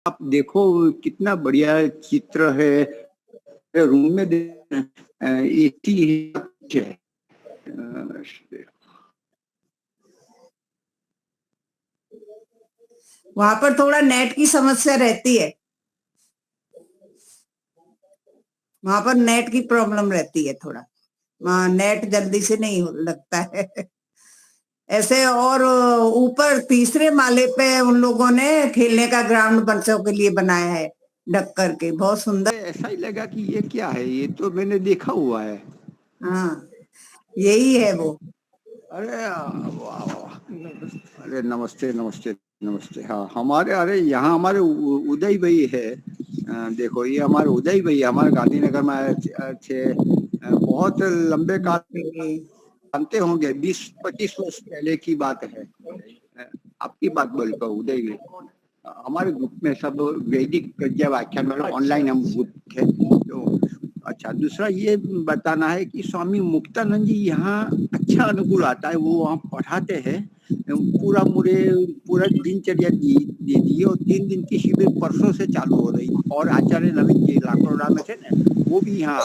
आप देखो कितना बढ़िया चित्र है। रूम में एसी है। वहां पर थोड़ा नेट की समस्या रहती है, वहां पर नेट की प्रॉब्लम रहती है थोड़ा, नेट जल्दी से नहीं लगता है। ऐसे और ऊपर तीसरे माले पे उन लोगों ने खेलने का ग्राउंड बच्चों के लिए बनाया है ढक करके, बहुत सुंदर। ऐसा ही लगा कि ये क्या है, ये तो मैंने देखा हुआ है। हाँ, यही है वो। अरे वाह वाह, अरे नमस्ते नमस्ते नमस्ते। हाँ हमारे, अरे यहाँ हमारे उदय भाई है। देखो ये हमारे उदय भाई हमारे गांधीनगर में अच्छे बहुत लंबे काल जानते होंगे, 20-25 वर्ष पहले की बात है। आपकी बात बोलता हूँ उदय भाई। हमारे ग्रुप में सब वैदिक प्रज्ञा व्याख्यान मतलब ऑनलाइन हम ग्रुप थे तो। अच्छा, दूसरा ये बताना है कि स्वामी मुक्तानंद जी यहाँ अच्छा अनुकूल आता है, वो वहाँ पढ़ाते हैं। पूरा दिनचर्या दे दी और 3 दिन की शिविर परसों से चालू हो रही। और आचार्य नवीन जी लाखोड़ा में थे ना, वो भी यहाँ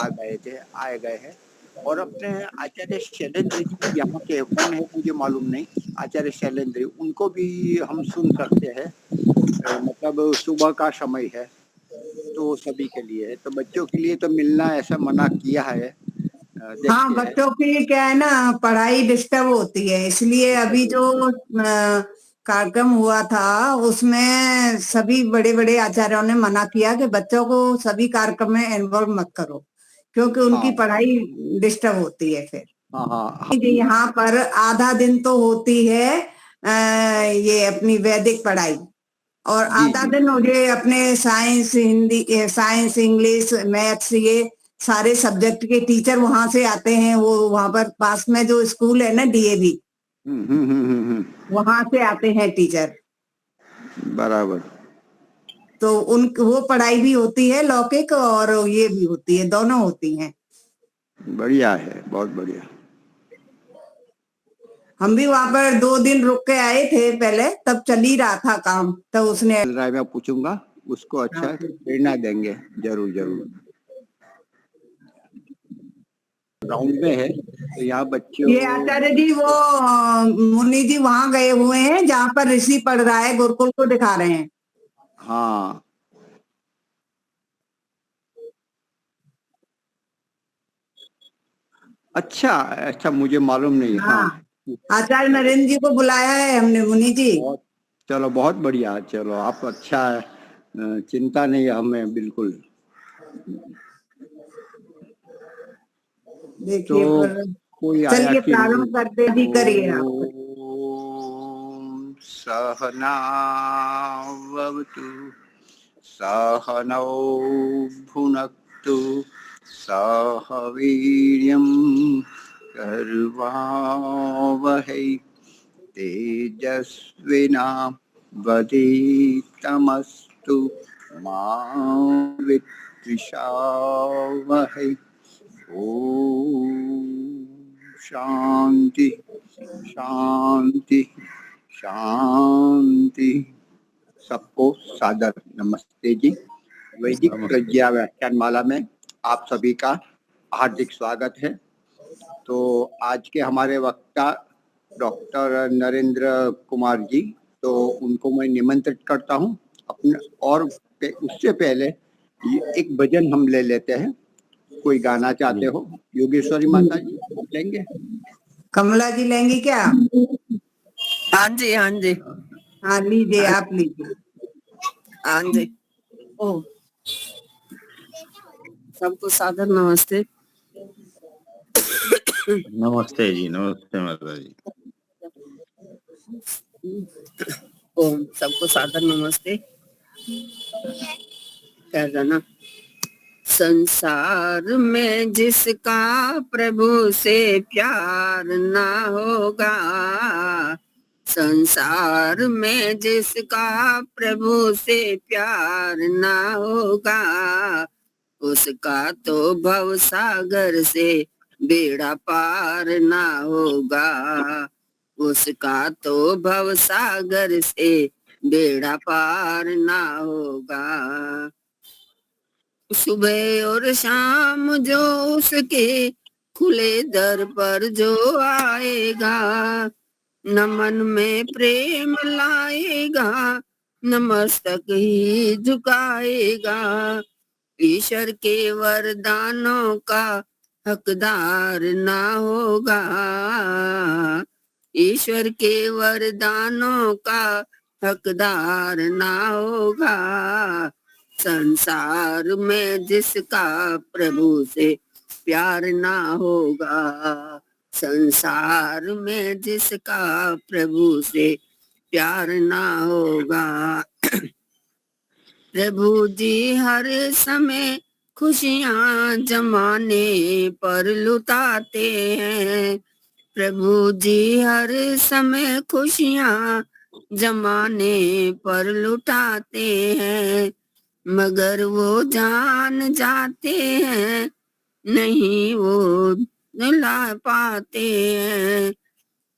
आए गए हैं। और अपने आचार्य शैलेंद्र जी यहाँ के कौन है मुझे मालूम नहीं, आचार्य शैलेंद्र, उनको भी हम सुन सकते हैं। मतलब सुबह का समय है तो सभी के लिए है, तो बच्चों के लिए तो मिलना ऐसा मना किया है। हाँ, देखते हैं। बच्चों की क्या है ना, पढ़ाई डिस्टर्ब होती है, इसलिए अभी जो कार्यक्रम हुआ था उसमें सभी बड़े बड़े आचार्यों ने मना किया कि बच्चों को सभी कार्यक्रम में इन्वॉल्व मत करो, क्योंकि उनकी हाँ पढ़ाई डिस्टर्ब होती है फिर। हाँ हाँ यहाँ पर आधा दिन तो होती है ये अपनी वैदिक पढ़ाई, और जी आधा जी। दिन मुझे अपने science, Hindi, science, English, maths, ये सारे सब्जेक्ट के टीचर वहां से आते हैं। वो वहां पर पास में जो स्कूल है ना, डीएवी, वहां से आते हैं टीचर। बराबर। तो वो पढ़ाई भी होती है लौकिक, और ये भी होती है, दोनों होती हैं। बढ़िया है, बहुत बढ़िया। हम भी वहां पर 2 दिन रुक के आए थे पहले, तब चल ही रहा था काम, तब उसने राय में पूछूंगा उसको, अच्छा प्रेरणा देंगे जरूर जरूर। ग्राउंड में है तो यहाँ बच्चों। ये आचार्य जी वो मुनि जी वहां गए हुए हैं जहाँ पर ऋषि पढ़ रहा है, गुरुकुल को दिखा रहे हैं। हाँ अच्छा अच्छा, मुझे मालूम नहीं। हाँ आचार्य नरेंद्र जी को बुलाया है हमने, मुनि जी। बहुत, चलो बहुत बढ़िया, चलो आप अच्छा है। चिंता नहीं है हमें बिल्कुल। देखिए तो पर, कोई आया चलिए कि नहीं? प्रारंभ करते भी करिए आप। ओम सहनावतु सहनौ भुनक्तु सह वीर्यं कर्वावहै तेजस्विनावधीतमस्तु मा विद्विषावहै। ओम शांति शांति शांति। सबको सादर नमस्ते जी। वैदिक प्रज्ञा व्याख्यान माला में आप सभी का हार्दिक स्वागत है। तो आज के हमारे वक्ता डॉक्टर नरेंद्र कुमार जी, तो उनको मैं निमंत्रित करता हूं अपने। और उससे पहले एक भजन हम ले लेते हैं। कोई गाना चाहते हो? योगेश्वरी माता जी आप लेंगे? कमला जी लेंगी क्या? हाँ जी हाँ जी। हाँ लीजिए, आप लीजिए। हाँ जी। ओ, सबको सादर नमस्ते। नमस्ते जी, नमस्ते माता जी। ओम, सबको सादर नमस्ते। कह देना, संसार में जिसका प्रभु से प्यार ना होगा, संसार में जिसका प्रभु से प्यार ना होगा, उसका तो भव सागर से बेड़ा पार ना होगा, उसका तो भव सागर से बेड़ा पार ना होगा। सुबह और शाम जो उसके खुले दर पर जो आएगा, न मन में प्रेम लाएगा, न मस्तक ही झुकाएगा। ईश्वर के वरदानों का हकदार ना होगा। ईश्वर के वरदानों का हकदार ना होगा। संसार में जिसका प्रभु से प्यार ना होगा, संसार में जिसका प्रभु से प्यार ना होगा। प्रभु जी हर समय खुशियाँ जमाने पर लुटाते हैं। प्रभु जी हर समय खुशियाँ जमाने पर लुटाते हैं, मगर वो जान जाते हैं नहीं वो ला पाते हैं,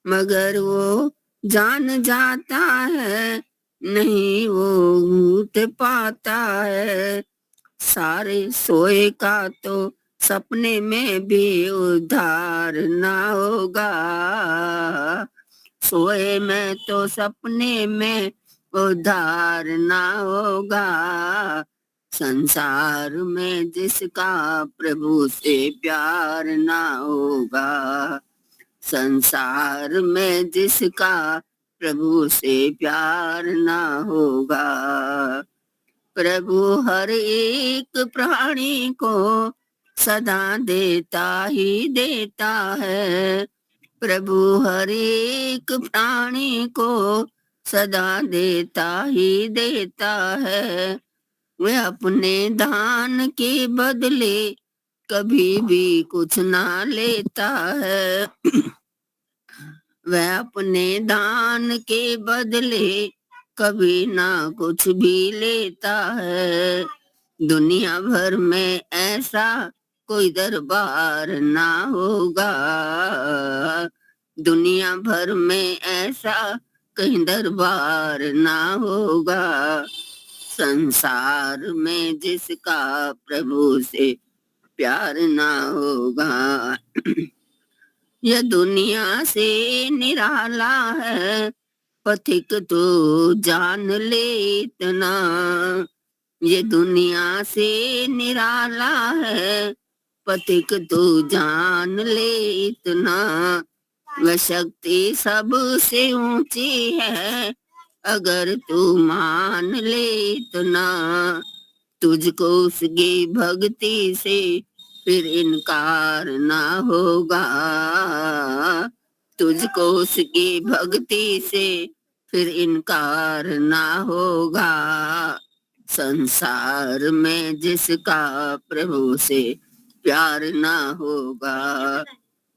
मगर वो जान जाता है नहीं वो उठ पाता है। सारे सोए का तो सपने में भी उद्धार ना होगा। सोए में तो सपने में उद्धार ना होगा। संसार में जिसका प्रभु से प्यार ना होगा, संसार में जिसका प्रभु से प्यार ना होगा। प्रभु हर एक प्राणी को सदा देता ही देता है। प्रभु हर एक प्राणी को सदा देता ही देता है। वह अपने दान के बदले कभी भी कुछ ना लेता है। वह अपने दान के बदले कभी ना कुछ भी लेता है। दुनिया भर में ऐसा कोई दरबार ना होगा। दुनिया भर में ऐसा कहीं दरबार ना होगा। संसार में जिसका प्रभु से प्यार ना होगा। यह दुनिया से निराला है, पथिक तो जान ले इतना। ये दुनिया से निराला है, पथिक तो जान ले इतना। वह शक्ति सबसे ऊंची है, अगर तू मान ले इतना। तुझको उसकी भक्ति से फिर इनकार ना होगा। तुझको उसकी भक्ति से फिर इनकार ना होगा। संसार में जिसका प्रभु से प्यार ना होगा,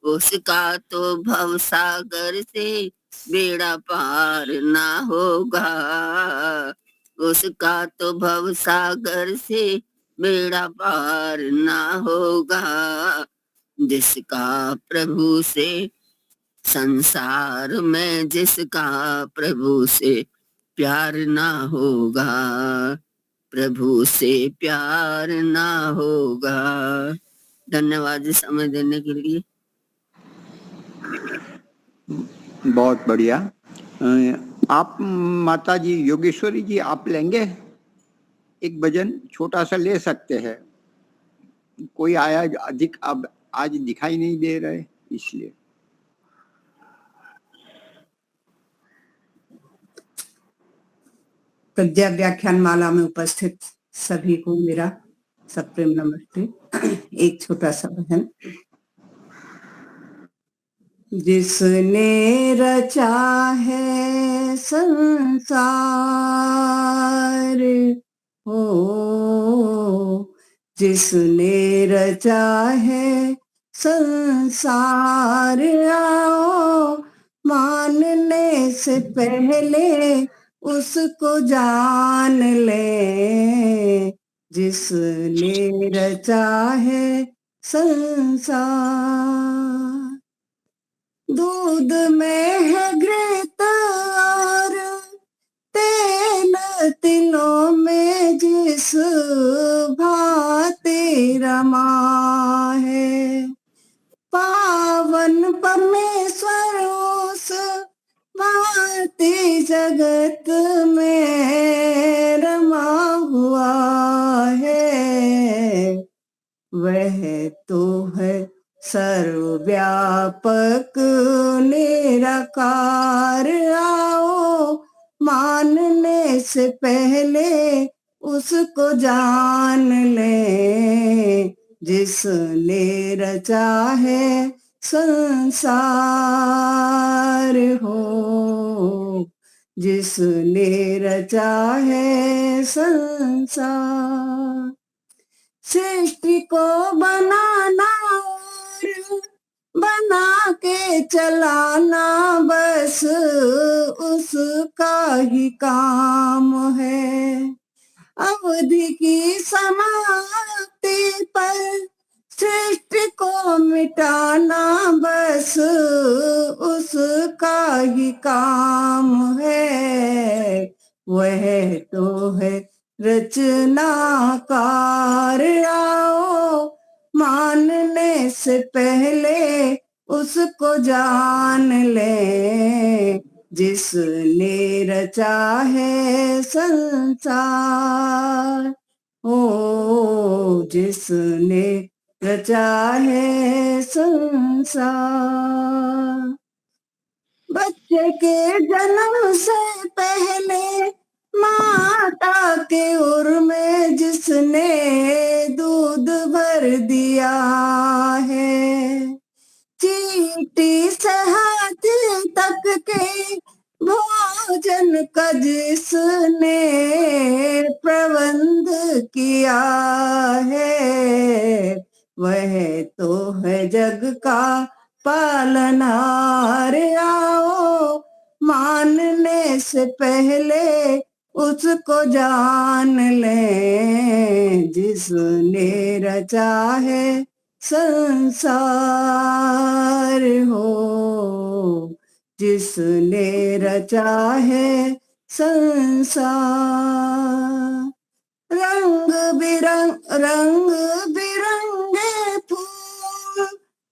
उसका तो भवसागर से बेड़ा पार ना होगा। उसका तो भवसागर से बेड़ा पार ना होगा। जिसका प्रभु से, संसार में जिसका प्रभु से प्यार ना होगा, प्रभु से प्यार ना होगा। धन्यवाद समय देने के लिए। बहुत बढ़िया। आप माता जी योगेश्वरी जी, आप लेंगे एक भजन? छोटा सा ले सकते हैं। कोई आया अधिक अब आज दिखाई नहीं दे रहे, इसलिए। प्रज्ञा व्याख्यान माला में उपस्थित सभी को मेरा सप्रेम नमस्ते। एक छोटा सा भजन। जिसने रचा है संसार हो, जिसने रचा है संसार, आओ मानने से पहले उसको जान ले। जिसने रचा है संसार, दूध में है घृत और तेल जगत में रमा हुआ है, वह तो है सर्वव्यापक निराकार। आओ मानने से पहले उसको जान ले, जिसने रचा है संसार हो, जिसने रचा है संसार। सृष्टि को बनाना और बना के चलाना बस उसका ही काम है। अवधि की समाप्ति पर सृष्टि को मिटाना बस उसका ही काम है। वह तो है रचनाकार। आओ मानने से पहले उसको जान ले, जिसने रचा है संसार। ओ जिसने रचा है संसार। बच्चे के जन्म से पहले माता के उर में जिसने दूध भर दिया है, चींटी से हाथ तक के भोजन का जिसने प्रबंध किया है, वह तो है जग का पालनहार। आओ मानने से पहले उसको जान ले, जिसने रचा है संसार हो, जिसने रचा है संसार। रंग बिरंगे फूल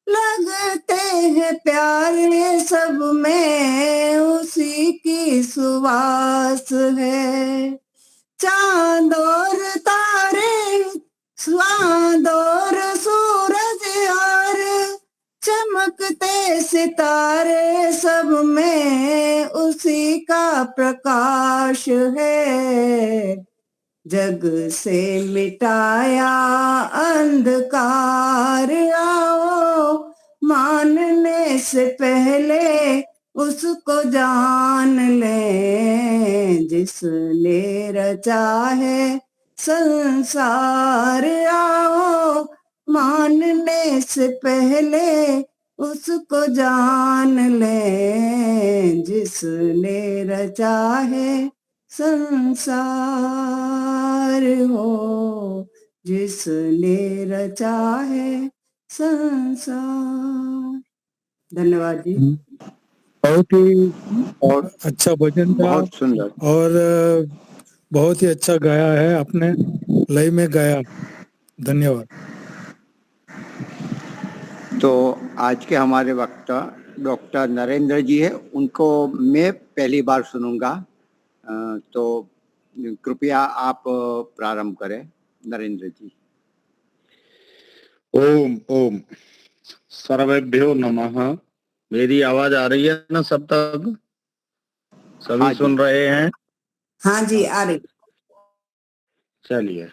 लगते हैं प्यारे, सब में उसी की सुवास है। चांद और तारे, चांद और सूरज और चमकते सितारे, सब में उसी का प्रकाश है। जग से मिटाया अंधकार। आओ मानने से पहले उसको जान ले, जिसने रचा है संसार। आओ मानने से पहले उसको जान ले, जिसने रचा है संसार हो, जिसने रचा है संसार। धन्यवाद जी। बहुत ही और अच्छा भजन था बहुत सुंदर। और बहुत ही अच्छा गाया है, अपने लय में गाया। धन्यवाद। तो आज के हमारे वक्ता डॉक्टर नरेंद्र जी है, उनको मैं पहली बार सुनूंगा, तो कृपया आप प्रारंभ करें नरेंद्र जी। ओम ओम सर्वेभ्यो नमः। मेरी आवाज आ रही है ना सब तक? सभी हाँ सुन जी। रहे हैं? हाँ जी आ रही। चलिए।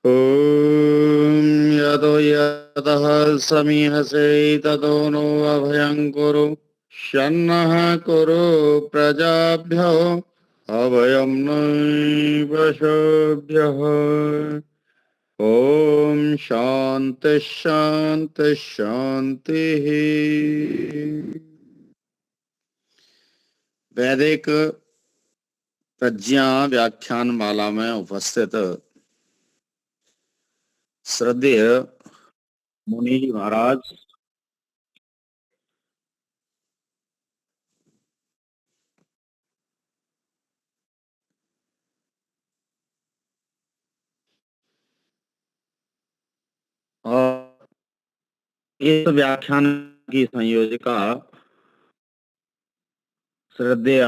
ओम यतो यतः समीहसे ततो नो अभयं कुरु, शन्नः कुरु प्रजाभ्यो अभयं नैवशोभ्यः। ओम शांति शांति शांति। वैदिक प्रज्ञा व्याख्यान माला में उपस्थित श्रद्धेय मुनि जी महाराज, और इस व्याख्यान की संयोजिका श्रद्धेय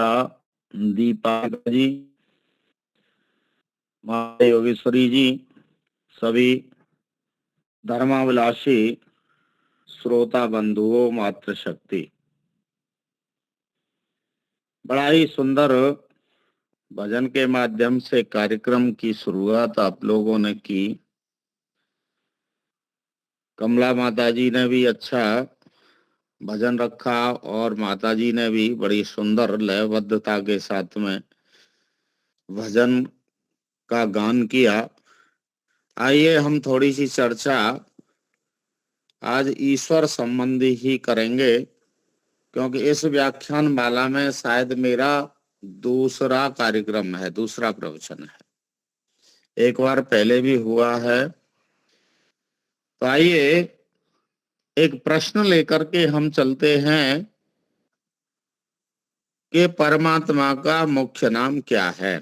दीपा जी, माता योगेश्वरी जी, सभी धर्माभिलाषी श्रोता बंधुओं, मातृशक्ति, बड़ा ही सुंदर भजन के माध्यम से कार्यक्रम की शुरुआत आप लोगों ने की। कमला माता जी ने भी अच्छा भजन रखा और माता जी ने भी बड़ी सुंदर लयबद्धता के साथ में भजन का गान किया। आइए हम थोड़ी सी चर्चा आज ईश्वर संबंधी ही करेंगे, क्योंकि इस व्याख्यान माला में शायद मेरा दूसरा कार्यक्रम है, दूसरा प्रवचन है। एक बार पहले भी हुआ है। तो आइए एक प्रश्न लेकर के हम चलते हैं कि परमात्मा का मुख्य नाम क्या है।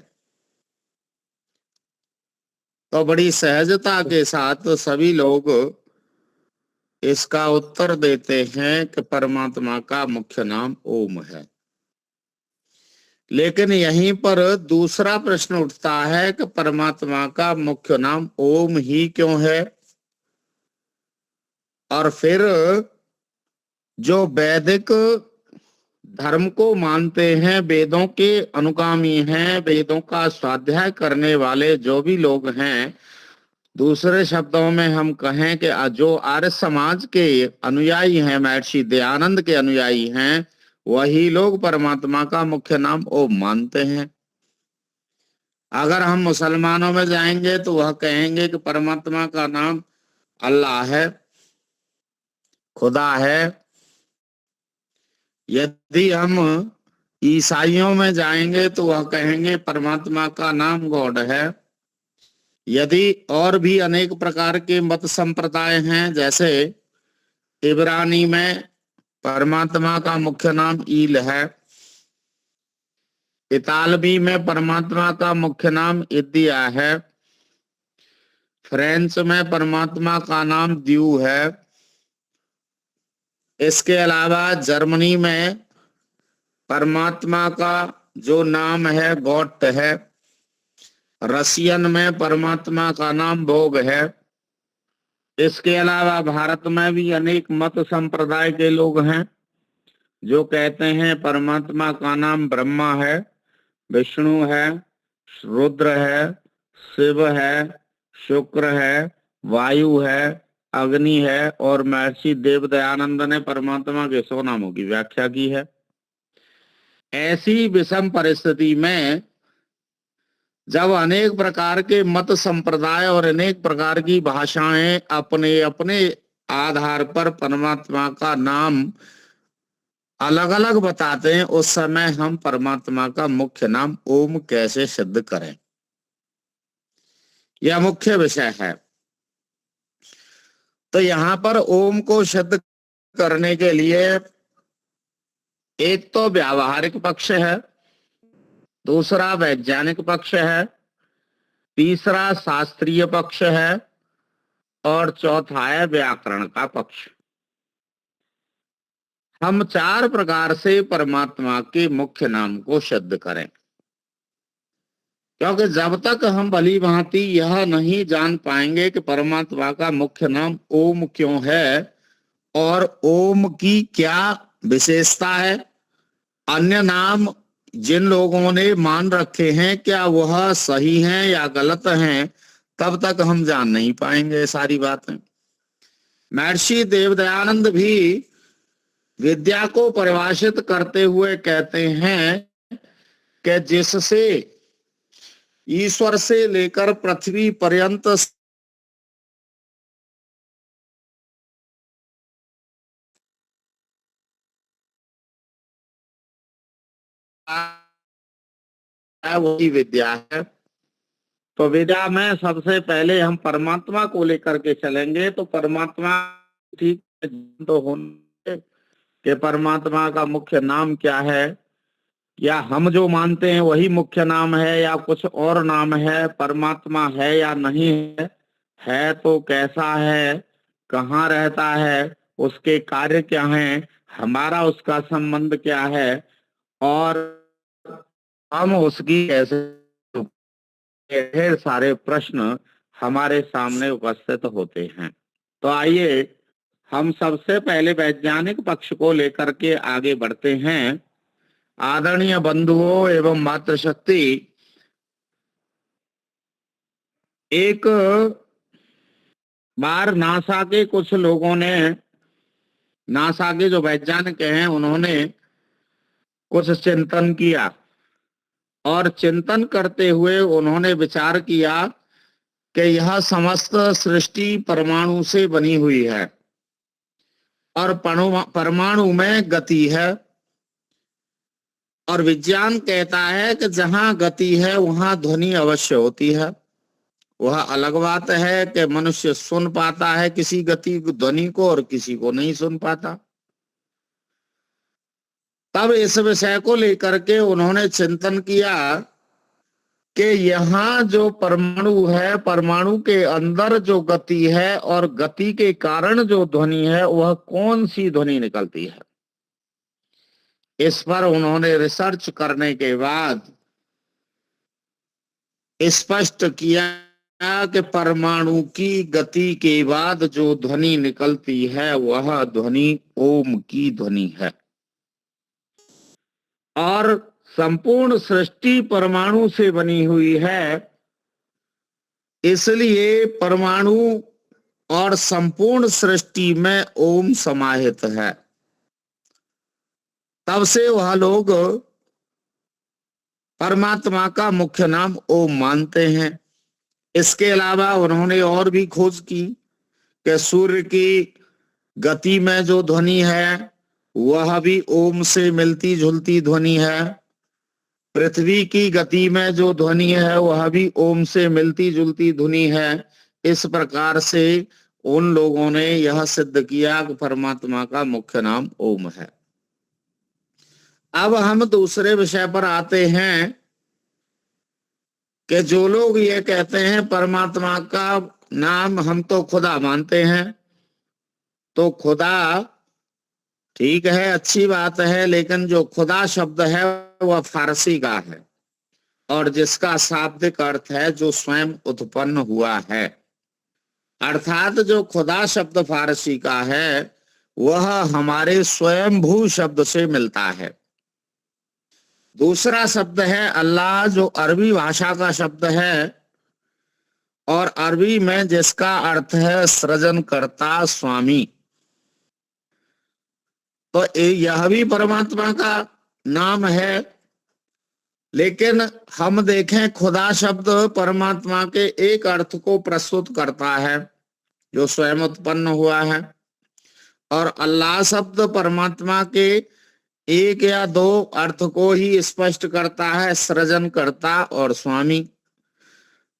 तो बड़ी सहजता के साथ सभी लोग इसका उत्तर देते हैं कि परमात्मा का मुख्य नाम ओम है। लेकिन यहीं पर दूसरा प्रश्न उठता है कि परमात्मा का मुख्य नाम ओम ही क्यों है, और फिर जो वैदिक धर्म को मानते हैं, वेदों के अनुगामी हैं, वेदों का स्वाध्याय करने वाले जो भी लोग हैं, दूसरे शब्दों में हम कहें कि जो आर्य समाज के अनुयायी हैं, महर्षि दयानंद के अनुयायी हैं, वही लोग परमात्मा का मुख्य नाम ओम मानते हैं। अगर हम मुसलमानों में जाएंगे तो वह कहेंगे कि परमात्मा का नाम अल्लाह है, खुदा है। यदि हम ईसाइयों में जाएंगे तो वह कहेंगे परमात्मा का नाम गॉड है। यदि और भी अनेक प्रकार के मत संप्रदाय हैं, जैसे इब्रानी में परमात्मा का मुख्य नाम ईल है, इतालवी में परमात्मा का मुख्य नाम इदिया है, फ्रेंच में परमात्मा का नाम द्यू है, इसके अलावा जर्मनी में परमात्मा का जो नाम है गॉड है, रशियन में परमात्मा का नाम भोग है। इसके अलावा भारत में भी अनेक मत संप्रदाय के लोग हैं जो कहते हैं परमात्मा का नाम ब्रह्मा है, विष्णु है, रुद्र है, शिव है, शुक्र है, वायु है, अग्नि है, और महर्षि देव दयानंद ने परमात्मा के 100 नामों की व्याख्या की है। ऐसी विषम परिस्थिति में जब अनेक प्रकार के मत संप्रदाय और अनेक प्रकार की भाषाएं अपने अपने आधार पर परमात्मा का नाम अलग अलग बताते हैं, उस समय हम परमात्मा का मुख्य नाम ओम कैसे सिद्ध करें, यह मुख्य विषय है। तो यहां पर ओम को सिद्ध करने के लिए एक तो व्यावहारिक पक्ष है, दूसरा वैज्ञानिक पक्ष है, तीसरा शास्त्रीय पक्ष है, और चौथा है व्याकरण का पक्ष। हम 4 प्रकार से परमात्मा के मुख्य नाम को सिद्ध करें, क्योंकि जब तक हम भली भांति यह नहीं जान पाएंगे कि परमात्मा का मुख्य नाम ओम क्यों है और ओम की क्या विशेषता है, अन्य नाम जिन लोगों ने मान रखे हैं क्या वह सही हैं या गलत हैं, तब तक हम जान नहीं पाएंगे सारी बातें। महर्षि देवदयानंद भी विद्या को परिभाषित करते हुए कहते हैं कि जिससे ईश्वर से लेकर पृथ्वी पर्यंत वही विद्या है। तो विद्या में सबसे पहले हम परमात्मा को लेकर के चलेंगे, तो परमात्मा ठीक तो होंगे कि परमात्मा का मुख्य नाम क्या है, या हम जो मानते हैं वही मुख्य नाम है या कुछ और नाम है, परमात्मा है या नहीं है तो कैसा है, कहाँ रहता है, उसके कार्य क्या हैं, हमारा उसका संबंध क्या है, और हम उसकी कैसे, ढेर सारे प्रश्न हमारे सामने उपस्थित होते हैं। तो आइए हम सबसे पहले वैज्ञानिक पक्ष को लेकर के आगे बढ़ते हैं। आदरणीय बंधुओं एवं मातृशक्ति, एक बार नासा के कुछ लोगों ने, नासा के जो वैज्ञानिक हैं, उन्होंने कुछ चिंतन किया और चिंतन करते हुए उन्होंने विचार किया कि यह समस्त सृष्टि परमाणु से बनी हुई है और परमाणु में गति है, और विज्ञान कहता है कि जहां गति है वहां ध्वनि अवश्य होती है। वह अलग बात है कि मनुष्य सुन पाता है किसी गति ध्वनि को और किसी को नहीं सुन पाता। तब इस विषय को लेकर के उन्होंने चिंतन किया कि यहाँ जो परमाणु है, परमाणु के अंदर जो गति है और गति के कारण जो ध्वनि है, वह कौन सी ध्वनि निकलती है। इस पर उन्होंने रिसर्च करने के बाद स्पष्ट किया कि परमाणु की गति के बाद जो ध्वनि निकलती है वह ध्वनि ओम की ध्वनि है, और संपूर्ण सृष्टि परमाणु से बनी हुई है, इसलिए परमाणु और संपूर्ण सृष्टि में ओम समाहित है। तब से वह लोग परमात्मा का मुख्य नाम ओम मानते हैं। इसके अलावा उन्होंने और भी खोज की कि सूर्य की गति में जो ध्वनि है वह भी ओम से मिलती जुलती ध्वनि है। पृथ्वी की गति में जो ध्वनि है वह भी ओम से मिलती जुलती ध्वनि है। इस प्रकार से उन लोगों ने यह सिद्ध किया कि परमात्मा का मुख्य नाम ओम है। अब हम दूसरे विषय पर आते हैं कि जो लोग ये कहते हैं परमात्मा का नाम हम तो खुदा मानते हैं, तो खुदा ठीक है, अच्छी बात है, लेकिन जो खुदा शब्द है वह फारसी का है और जिसका शाब्दिक अर्थ है जो स्वयं उत्पन्न हुआ है। अर्थात जो खुदा शब्द फारसी का है वह हमारे स्वयंभू शब्द से मिलता है। दूसरा शब्द है अल्लाह, जो अरबी भाषा का शब्द है और अरबी में जिसका अर्थ है सृजनकर्ता, स्वामी। तो यह भी परमात्मा का नाम है। लेकिन हम देखें, खुदा शब्द परमात्मा के एक अर्थ को प्रस्तुत करता है जो स्वयं उत्पन्न हुआ है, और अल्लाह शब्द परमात्मा के एक या दो अर्थ को ही स्पष्ट करता है, सृजनकर्ता और स्वामी।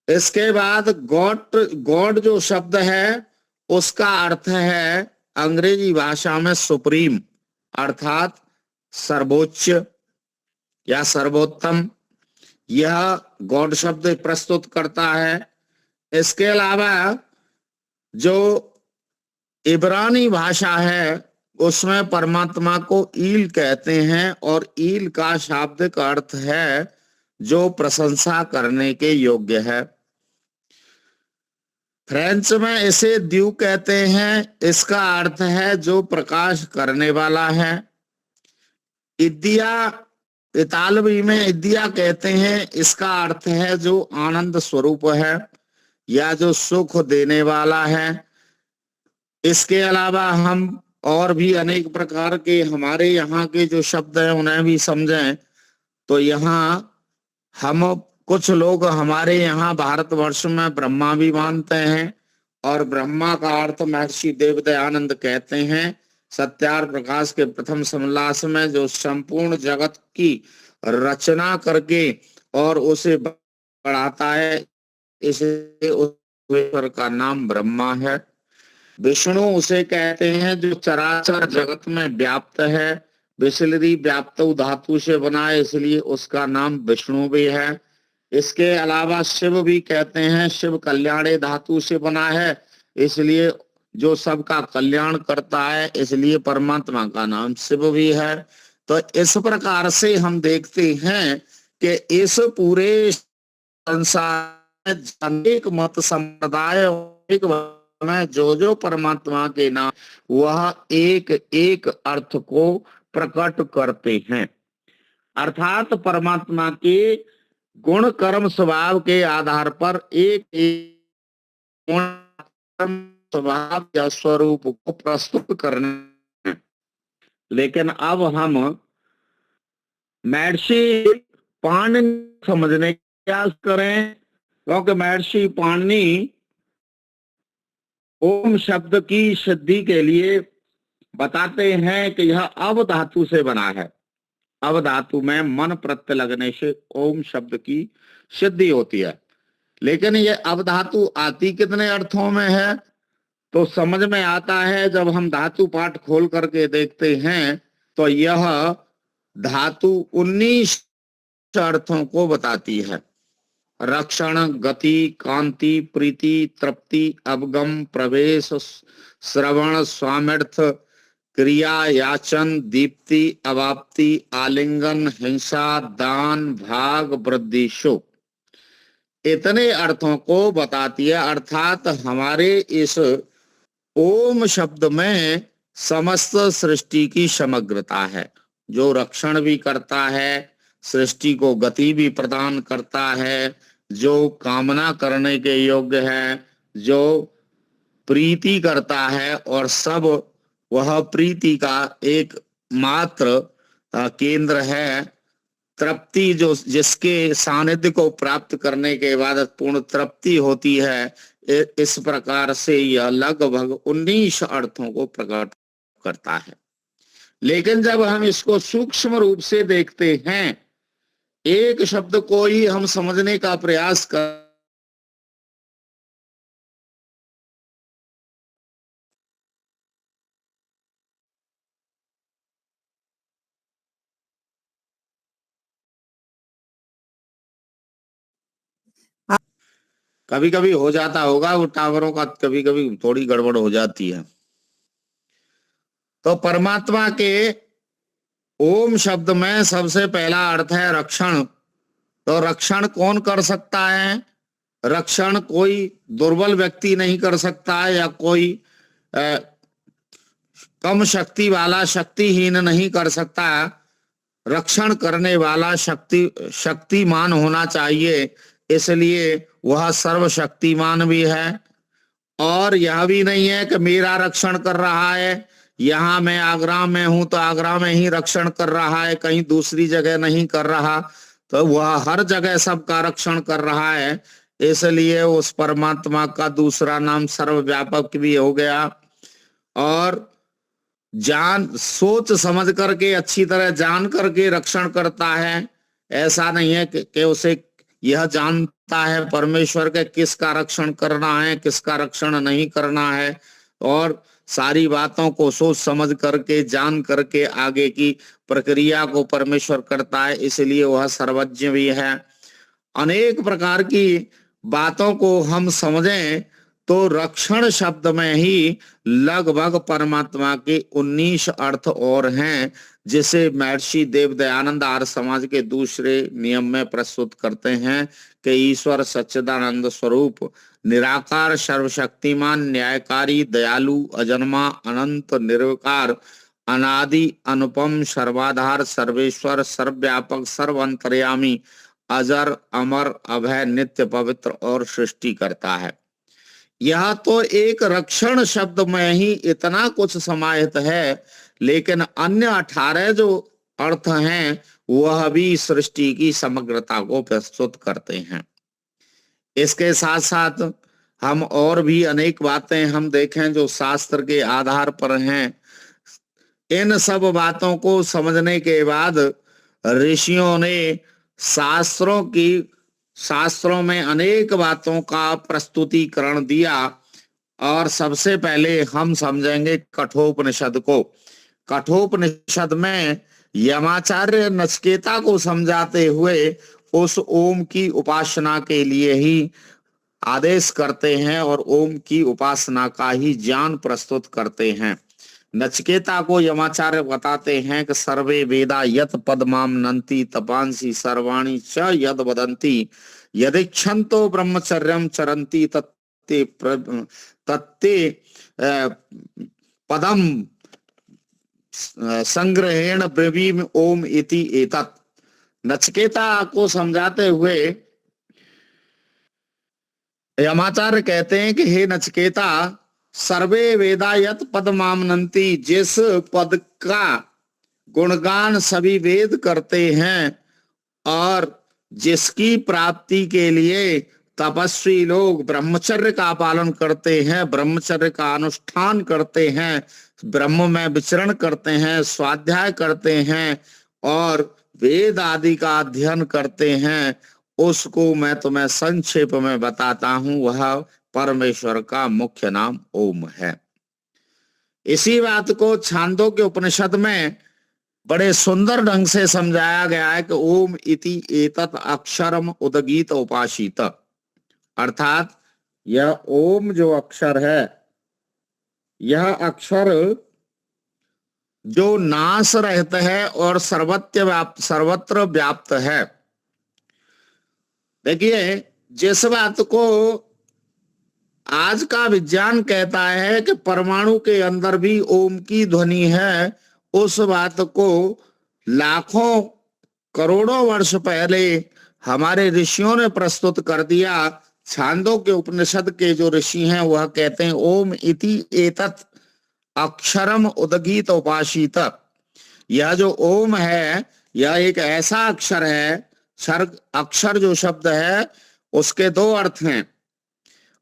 इसके बाद गॉड जो शब्द है उसका अर्थ है अंग्रेजी भाषा में सुप्रीम, अर्थात सर्वोच्च या सर्वोत्तम। यह गॉड शब्द प्रस्तुत करता है। इसके अलावा जो इब्रानी भाषा है उसमें परमात्मा को ईल कहते हैं और ईल का शाब्दिक अर्थ है जो प्रशंसा करने के योग्य है। फ्रेंच में इसे द्यू कहते हैं, इसका अर्थ है जो प्रकाश करने वाला है। इतालवी में इदिया कहते हैं, इसका अर्थ है जो आनंद स्वरूप है या जो सुख देने वाला है। इसके अलावा हम और भी अनेक प्रकार के हमारे यहाँ के जो शब्द हैं उन्हें भी समझें तो यहाँ हम कुछ लोग हमारे यहाँ भारतवर्ष में ब्रह्मा भी मानते हैं, और ब्रह्मा का अर्थ महर्षि देवदयानंद कहते हैं सत्यार प्रकाश के प्रथम समलास में, जो संपूर्ण जगत की रचना करके और उसे बढ़ाता है, इसे उस ईश्वर का नाम ब्रह्मा है। विष्णु उसे कहते हैं जो चराचर जगत में व्याप्त है। बिस्लरी व्याप्त धातु से बना है, इसलिए उसका नाम विष्णु भी है। इसके अलावा शिव भी कहते हैं, शिव कल्याणे धातु से बना है, इसलिए जो सबका कल्याण करता है, इसलिए परमात्मा का नाम शिव भी है। तो इस प्रकार से हम देखते हैं कि इस पूरे संसार में अनेक मत संप्रदाय में जो परमात्मा के नाम वह एक एक अर्थ को प्रकट करते हैं। अर्थात परमात्मा के गुण कर्म स्वभाव के आधार पर एक एक गुण कर्म स्वभाव या स्वरूप को प्रस्तुत करने। लेकिन अब हम महर्षि पाणिनि समझने का प्रयास करें, क्योंकि महर्षि पाणिनि ओम शब्द की सिद्धि के लिए बताते हैं कि यह अव धातु से बना है। अव धातु में मन प्रत्यय लगने से ओम शब्द की सिद्धि होती है। लेकिन ये अव धातु आती कितने अर्थों में है तो समझ में आता है जब हम धातु पाठ खोल करके देखते हैं तो यह धातु 19 अर्थों को बताती है। रक्षण, गति, कांति, प्रीति, तृप्ति, अवगम, प्रवेश, श्रवण, स्वामिर्थ, क्रिया, याचन, दीप्ति, अवाप्ति, आलिंगन, हिंसा, दान, भाग, वृद्धि, शोक, इतने अर्थों को बताती है। अर्थात हमारे इस ओम शब्द में समस्त सृष्टि की समग्रता है, जो रक्षण भी करता है, सृष्टि को गति भी प्रदान करता है, जो कामना करने के योग्य है, जो प्रीति करता है, और सब वह प्रीति का एक मात्र केंद्र है। तृप्ति, जो जिसके सानिध्य को प्राप्त करने के बाद पूर्ण तृप्ति होती है। इस प्रकार से यह लगभग 19 अर्थों को प्रकट करता है। लेकिन जब हम इसको सूक्ष्म रूप से देखते हैं, एक शब्द को ही हम समझने का प्रयास कर कभी कभी हो जाता होगा, वो टावरों का कभी कभी थोड़ी गड़बड़ हो जाती है। तो परमात्मा के ओम शब्द में सबसे पहला अर्थ है रक्षण। तो रक्षण कौन कर सकता है? रक्षण कोई दुर्बल व्यक्ति नहीं कर सकता है, या कोई कम शक्ति वाला शक्तिहीन नहीं कर सकता। रक्षण करने वाला शक्तिमान होना चाहिए, इसलिए वह सर्वशक्तिमान भी है। और यह भी नहीं है कि मेरा रक्षण कर रहा है, यहाँ मैं आगरा में हूं तो आगरा में ही रक्षण कर रहा है, कहीं दूसरी जगह नहीं कर रहा। तो वह हर जगह सबका रक्षण कर रहा है, इसलिए उस परमात्मा का दूसरा नाम सर्वव्यापक भी हो गया। और सोच समझ करके, अच्छी तरह जान करके रक्षण करता है। ऐसा नहीं है कि उसे यह जानता है परमेश्वर के किसका रक्षण करना है, किसका रक्षण नहीं करना है, और सारी बातों को सोच समझ करके, जान करके आगे की प्रक्रिया को परमेश्वर करता है, इसलिए वह सर्वज्ञ भी है। अनेक प्रकार की बातों को हम समझें तो रक्षण शब्द में ही लगभग परमात्मा के 19 अर्थ और हैं, जिसे महर्षि देव दयानंद आर्य समाज के दूसरे नियम में प्रस्तुत करते हैं कि ईश्वर सच्चिदानंद स्वरूप, निराकार, सर्वशक्तिमान, न्यायकारी, दयालु, अजन्मा, अनंत, निर्विकार, अनादि, अनुपम, सर्वाधार, सर्वेश्वर, सर्वव्यापक, सर्वअंतर्यामी, अजर, अमर, अभय, नित्य, पवित्र और सृष्टि करता है। यह तो एक रक्षण शब्द में ही इतना कुछ समाहित है, लेकिन अन्य 18 जो अर्थ हैं वह भी सृष्टि की समग्रता को प्रस्तुत करते हैं। इसके साथ साथ हम और भी अनेक बातें हम देखें जो शास्त्र के आधार पर हैं। इन सब बातों को समझने के बाद ऋषियों ने शास्त्रों में अनेक बातों का प्रस्तुतिकरण दिया। और सबसे पहले हम समझेंगे कठोपनिषद को। कठोपनिषद में यमाचार्य नचिकेता को समझाते हुए उस ओम की उपासना के लिए ही आदेश करते हैं और ओम की उपासना का ही ज्ञान प्रस्तुत करते हैं। नचिकेता को यमाचार्य बताते हैं कि सर्वे वेदा यत पदमाम नंति तपांसी सर्वाणि च यद वदंती यदिच्छन्तो ब्रह्मचर्यम चरंती तत्ते पदम संग्रहेण ब्रवीम ओम इति एतत्। नचिकेता को समझाते हुए यमाचार्य कहते हैं कि हे नचिकेता, सर्वे वेदा यत पद मामनंती, जिस पद का गुणगान सभी वेद करते हैं और जिसकी प्राप्ति के लिए तपस्वी लोग ब्रह्मचर्य का पालन करते हैं, ब्रह्मचर्य का अनुष्ठान करते हैं, ब्रह्म में विचरण करते हैं, स्वाध्याय करते हैं और वेद आदि का अध्ययन करते हैं, उसको मैं तुम्हें संक्षेप में बताता हूं। वह परमेश्वर का मुख्य नाम ओम है। इसी बात को छांदोग्य उपनिषद में बड़े सुंदर ढंग से समझाया गया है कि ओम इति एतत् अक्षरम उदगीत उपासित, अर्थात यह ओम जो अक्षर है, यह अक्षर जो नाश रहित है और सर्वत्र व्याप्त है। देखिए, जिस बात को आज का विज्ञान कहता है कि परमाणु के अंदर भी ओम की ध्वनि है, उस बात को लाखों करोड़ों वर्ष पहले हमारे ऋषियों ने प्रस्तुत कर दिया। छांदोग्य उपनिषद के जो ऋषि हैं वह कहते हैं ओम इति एतत् अक्षरम उदगीत उपासित। यह जो ओम है, यह एक ऐसा अक्षर है, अक्षर जो शब्द है उसके दो अर्थ हैं।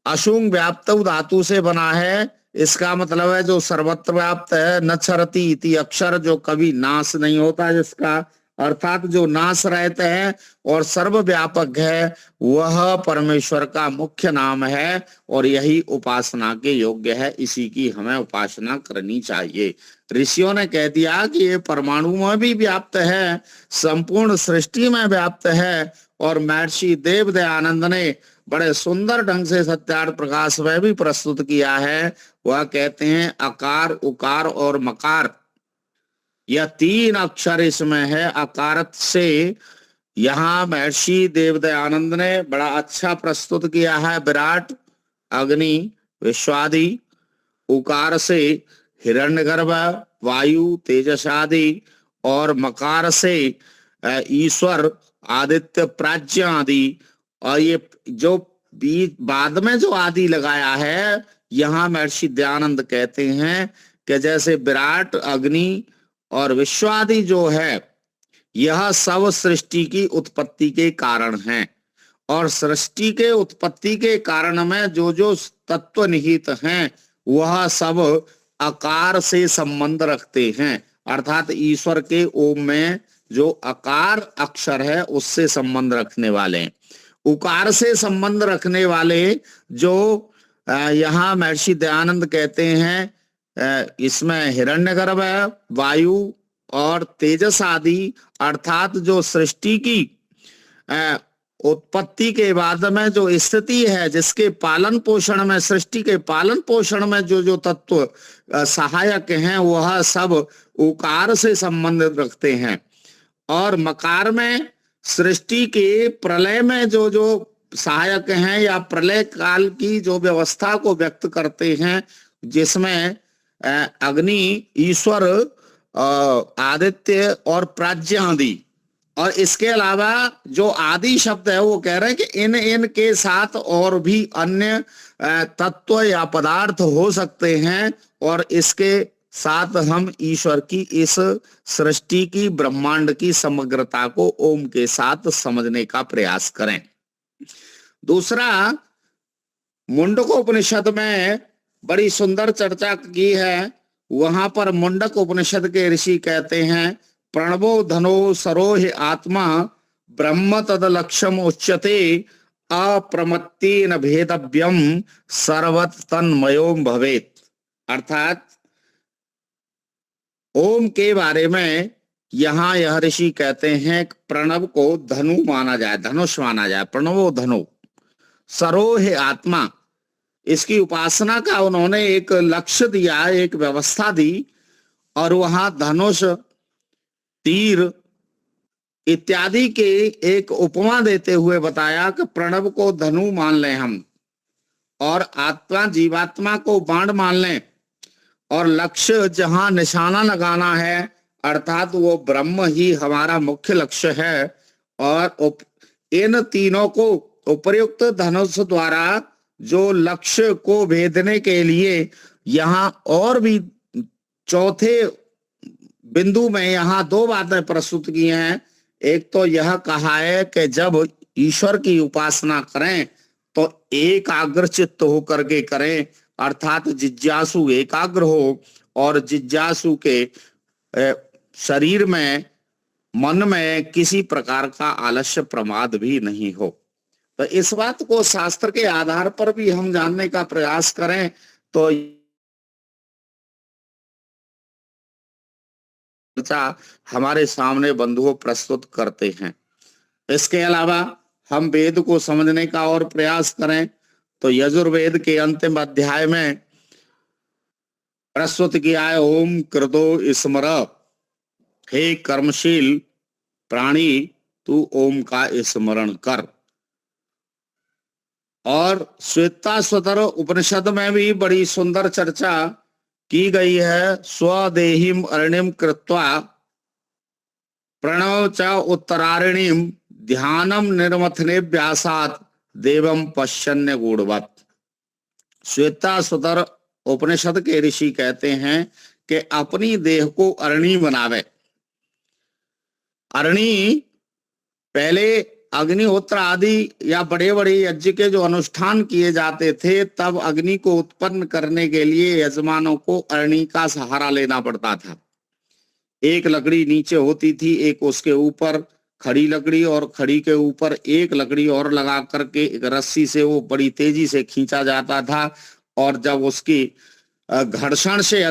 अशुंग व्याप्त धातु से बना है, इसका मतलब है जो सर्वत्र व्याप्त है। न क्षरति इति अक्षर, जो कभी नाश नहीं होता जिसका, अर्थात जो नाश रहते हैं और सर्वव्यापक है, वह परमेश्वर का मुख्य नाम है और यही उपासना के योग्य है। इसी की हमें उपासना करनी चाहिए। ऋषियों ने कह दिया कि ये परमाणु में भी व्याप्त है, संपूर्ण सृष्टि में व्याप्त है। और महर्षि देव दयानंद ने बड़े सुंदर ढंग से सत्यार्थ प्रकाश में भी प्रस्तुत किया है। वह कहते हैं अकार, उकार और मकार, यह तीन अक्षर इसमें है। अकारत से यहाँ महर्षि देव दयानंद ने बड़ा अच्छा प्रस्तुत किया है, विराट, अग्नि, विश्वादि। उकार से हिरण्यगर्भ, वायु, तेजस आदि। और मकार से ईश्वर, आदित्य, प्राज्ञ आदि। और ये जो बीच बाद में जो आदि लगाया है, यहाँ महर्षि दयानंद कहते हैं कि जैसे विराट, अग्नि और विश्वादि जो है, यह सब सृष्टि की उत्पत्ति के कारण हैं। और सृष्टि के उत्पत्ति के कारण में जो जो तत्व निहित हैं, वह सब आकार से संबंध रखते हैं। अर्थात ईश्वर के ओम में जो आकार अक्षर है उससे संबंध रखने वाले हैं। उकार से संबंध रखने वाले जो यहाँ महर्षि दयानंद कहते हैं, इसमें हिरण्यगर्भ, वायु और तेजस आदि, अर्थात जो सृष्टि की उत्पत्ति के बाद में जो स्थिति है, जिसके पालन पोषण में, सृष्टि के पालन पोषण में जो जो तत्व सहायक हैं, वह सब उकार से संबंध रखते हैं। और मकार में सृष्टि के प्रलय में जो जो सहायक हैं या प्रलय काल की जो व्यवस्था को व्यक्त करते हैं, जिसमें अग्नि, ईश्वर, आदित्य और प्राज्ञ आदि। और इसके अलावा जो आदि शब्द है वो कह रहे हैं कि इन के साथ और भी अन्य तत्व या पदार्थ हो सकते हैं, और इसके साथ हम ईश्वर की इस सृष्टि की, ब्रह्मांड की समग्रता को ओम के साथ समझने का प्रयास करें। दूसरा, मुंडक उपनिषद में बड़ी सुंदर चर्चा की है। वहां पर मुंडक उपनिषद के ऋषि कहते हैं प्रणवो धनो सरोह आत्मा ब्रह्म तद लक्ष्यम उच्यते अप्रमत्तेन भेदव्यम सर्वत तन्मयोम भवेत। अर्थात ओम के बारे में यहाँ यह ऋषि कहते हैं प्रणव को धनु माना जाए, धनुष माना जाए। प्रणवो धनु सरोह आत्मा, इसकी उपासना का उन्होंने एक लक्ष्य दिया, एक व्यवस्था दी और वहां धनुष, तीर इत्यादि के एक उपमा देते हुए बताया कि प्रणव को धनु मान लें हम, और आत्मा जीवात्मा को बाण मान लें, और लक्ष्य जहां निशाना लगाना है अर्थात वो ब्रह्म ही हमारा मुख्य लक्ष्य है। और इन तीनों को उपर्युक्त धनुष द्वारा जो लक्ष्य को भेदने के लिए यहाँ और भी चौथे बिंदु में यहाँ दो बातें प्रस्तुत की हैं। एक तो यह कहा है कि जब ईश्वर की उपासना करें तो एकाग्र चित्त होकर के करें, अर्थात जिज्ञासु एकाग्र हो और जिज्ञासु के शरीर में, मन में किसी प्रकार का आलस्य प्रमाद भी नहीं हो। तो इस बात को शास्त्र के आधार पर भी हम जानने का प्रयास करें तो हमारे सामने बंधुओं प्रस्तुत करते हैं। इसके अलावा हम वेद को समझने का और प्रयास करें तो यजुर्वेद के अंतिम अध्याय में प्रस्तुत किया है, ओम कृतो स्मर, हे कर्मशील प्राणी तू ओम का स्मरण कर। और श्वेताश्वतर उपनिषद में भी बड़ी सुंदर चर्चा की गई है, स्वदेहिम अरणिम कृत्वा प्रणव च उत्तरारिणीम ध्यानम निर्मथनेभ्यासात् देवम पश्यन्य गूढ़वत्। श्वेताश्वतर उपनिषद के ऋषि कहते हैं कि अपनी देह को अरणी बनावे। अरणी पहले अग्निहोत्र आदि या बड़े बड़े यज्ञ के जो अनुष्ठान किए जाते थे तब अग्नि को उत्पन्न करने के लिए यजमानों को अरणी का सहारा लेना पड़ता था। एक लकड़ी नीचे होती थी, एक उसके ऊपर खड़ी लकड़ी, और खड़ी के ऊपर एक लकड़ी और लगा करके एक रस्सी से वो बड़ी तेजी से खींचा जाता था। और जब उसकी घर्षण से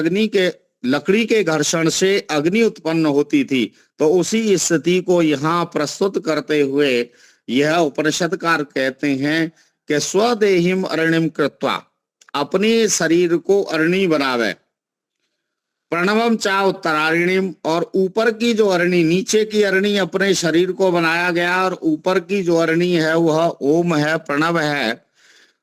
लकड़ी के घर्षण से अग्नि उत्पन्न होती थी तो उसी स्थिति को यहाँ प्रस्तुत करते हुए यह उपनिषदकार कहते हैं कि स्वदेहिम अरणिम कृत्वा, अपने शरीर को अरणी बनावे, प्रणवम चा उत्तरारिणीम, और ऊपर की जो अरणी, नीचे की अरणी अपने शरीर को बनाया गया और ऊपर की जो अरणी है वह ओम है, प्रणव है।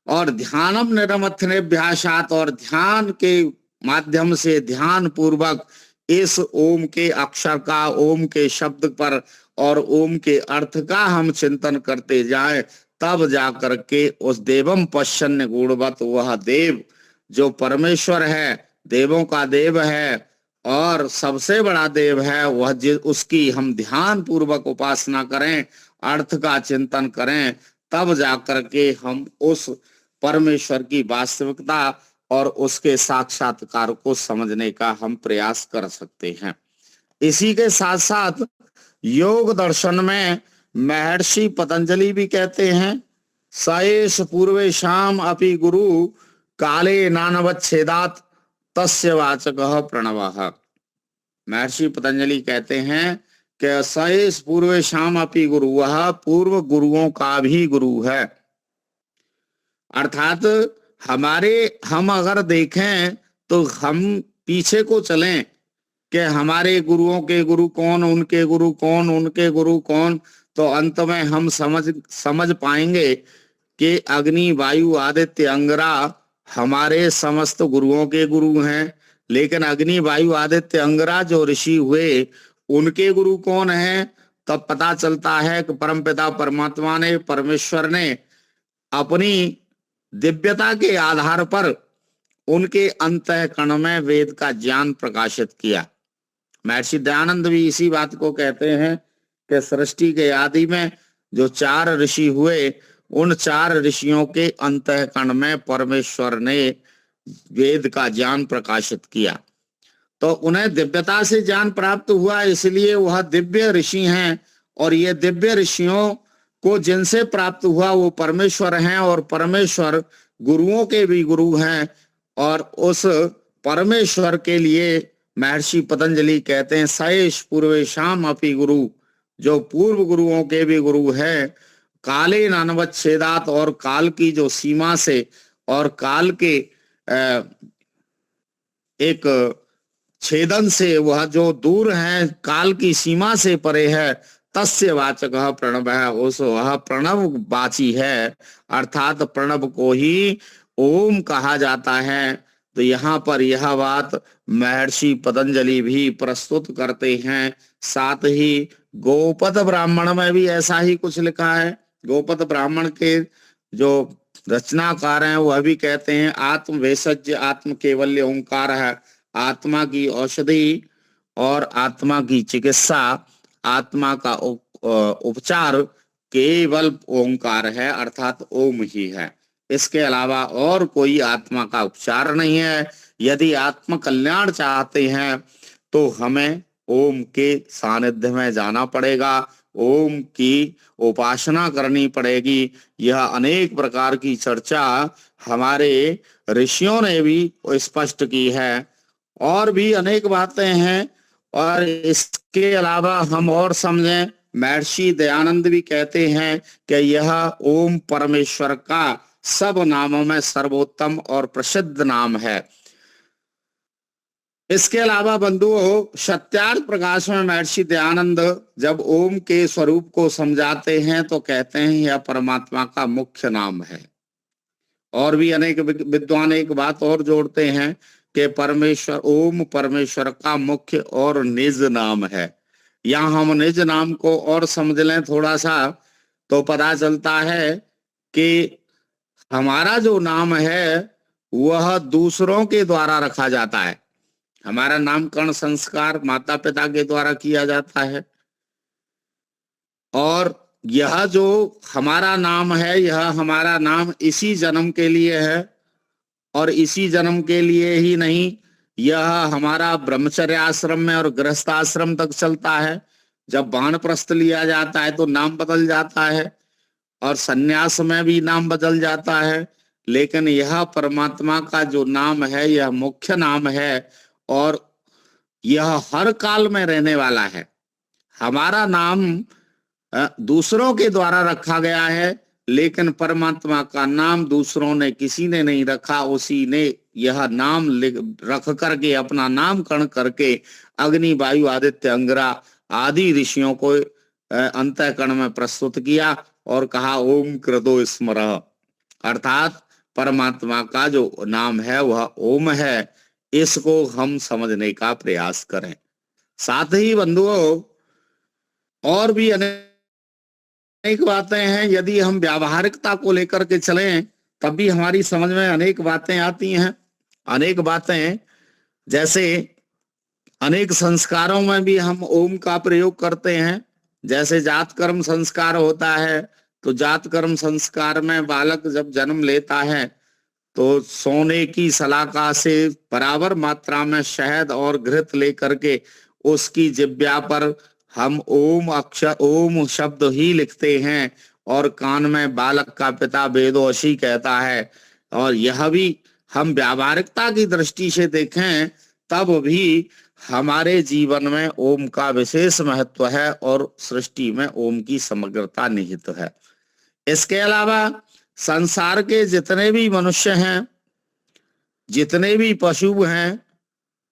और ध्यानम निरमथनेभ्यासात्, और ध्यान के माध्यम से ध्यान पूर्वक इस ओम के अक्षर का, ओम के शब्द पर और ओम के अर्थ का हम चिंतन करते जाएं, तब जाकर के उस देवम पश्यन्य गूढ़वत्, वह देव जो परमेश्वर है, देवों का देव है और सबसे बड़ा देव है, वह उसकी हम ध्यान पूर्वक उपासना करें, अर्थ का चिंतन करें, तब जाकर के हम उस परमेश्वर की वास्तविकता और उसके साक्षात्कार को समझने का हम प्रयास कर सकते हैं। इसी के साथ साथ योग दर्शन में महर्षि पतंजलि भी कहते हैं, सएष पूर्वे शाम अपि गुरु काले नानवच्छेदात् तस्य वाचकः प्रणवः। महर्षि पतंजलि कहते हैं कि सएष पूर्वे शाम अपि गुरु, वह पूर्व गुरुओं का भी गुरु है। अर्थात हम अगर देखें तो हम पीछे को चलें कि हमारे गुरुओं के गुरु कौन, उनके गुरु कौन, उनके गुरु कौन, तो अंत में हम समझ पाएंगे कि अग्नि, वायु, आदित्य, अंगिरा हमारे समस्त गुरुओं के गुरु हैं। लेकिन अग्नि, वायु, आदित्य, अंगिरा जो ऋषि हुए उनके गुरु कौन हैं? तब पता चलता है कि परमपिता परमात्मा ने, परमेश्वर ने अपनी दिव्यता के आधार पर उनके अंतःकरण में वेद का ज्ञान प्रकाशित किया। महर्षि दयानंद भी इसी बात को कहते हैं कि सृष्टि के आदि में जो 4 ऋषि हुए, उन 4 ऋषियों के अंतःकरण में परमेश्वर ने वेद का ज्ञान प्रकाशित किया, तो उन्हें दिव्यता से ज्ञान प्राप्त हुआ, इसलिए वह दिव्य ऋषि हैं। और ये दिव्य ऋषियों को जिनसे प्राप्त हुआ वो परमेश्वर हैं, और परमेश्वर गुरुओं के भी गुरु हैं। और उस परमेश्वर के लिए महर्षि पतंजलि कहते हैं, सएष पूर्वेशाम अपि गुरु, जो पूर्व गुरुओं के भी गुरु हैं, काले नानवच्छेदात्, और काल की जो सीमा से और काल के एक छेदन से, वह जो दूर है, काल की सीमा से परे है, तस्य वाचक प्रणव है, उस वह प्रणव वाची है, अर्थात प्रणव को ही ओम कहा जाता है। तो यहाँ पर यह बात महर्षि पतंजलि भी प्रस्तुत करते हैं। साथ ही गोपद ब्राह्मण में भी ऐसा ही कुछ लिखा है। गोपद ब्राह्मण के जो रचनाकार हैं वह भी कहते हैं आत्म भेषज आत्म केवल्य ओंकार है, आत्मा की औषधि और आत्मा की चिकित्सा, आत्मा का उपचार केवल ओंकार है, अर्थात ओम ही है। इसके अलावा और कोई आत्मा का उपचार नहीं है। यदि आत्म कल्याण चाहते हैं तो हमें ओम के सानिध्य में जाना पड़ेगा, ओम की उपासना करनी पड़ेगी। यह अनेक प्रकार की चर्चा हमारे ऋषियों ने भी स्पष्ट की है। और भी अनेक बातें हैं। और इसके अलावा हम और समझें, महर्षि दयानंद भी कहते हैं कि यह ओम परमेश्वर का सब नामों में सर्वोत्तम और प्रसिद्ध नाम है। इसके अलावा बंधुओं, सत्यार्थ प्रकाश में महर्षि दयानंद जब ओम के स्वरूप को समझाते हैं तो कहते हैं यह परमात्मा का मुख्य नाम है। और भी अनेक विद्वान एक बात और जोड़ते हैं कि परमेश्वर, ओम परमेश्वर का मुख्य और निज नाम है। यहाँ हम निज नाम को और समझ लें थोड़ा सा तो पता चलता है कि हमारा जो नाम है वह दूसरों के द्वारा रखा जाता है। हमारा नामकरण संस्कार माता पिता के द्वारा किया जाता है, और यह जो हमारा नाम है, यह हमारा नाम इसी जन्म के लिए है, और इसी जन्म के लिए ही नहीं, यह हमारा ब्रह्मचर्य आश्रम में और गृहस्थ आश्रम तक चलता है। जब वानप्रस्थ लिया जाता है तो नाम बदल जाता है, और सन्यास में भी नाम बदल जाता है। लेकिन यह परमात्मा का जो नाम है यह मुख्य नाम है, और यह हर काल में रहने वाला है। हमारा नाम दूसरों के द्वारा रखा गया है, लेकिन परमात्मा का नाम दूसरों ने किसी ने नहीं रखा। उसी ने यह नाम रख करके, अपना नामकरण करके अग्नि वायु आदित्य अंगिरा आदि ऋषियों को अंतःकरण में प्रस्तुत किया और कहा ओम कृतो स्मरः, अर्थात परमात्मा का जो नाम है वह ओम है। इसको हम समझने का प्रयास करें। साथ ही बंधुओं, और भी अनेक बातें हैं। यदि हम व्यावहारिकता को लेकर के चलें तब भी हमारी समझ में अनेक बातें आती हैं। अनेक बातें, जैसे अनेक संस्कारों में भी हम ओम का प्रयोग करते हैं। जैसे जात कर्म संस्कार होता है, तो जात कर्म संस्कार में बालक जब जन्म लेता है तो सोने की सलाका से बराबर मात्रा में शहद और घृत लेकर के उसकी जिब्या पर हम ओम अक्षर, ओम शब्द ही लिखते हैं, और कान में बालक का पिता वेदोशी कहता है। और यह भी हम व्यावहारिकता की दृष्टि से देखें तब भी हमारे जीवन में ओम का विशेष महत्व है, और सृष्टि में ओम की समग्रता निहित है। इसके अलावा संसार के जितने भी मनुष्य हैं, जितने भी पशु हैं,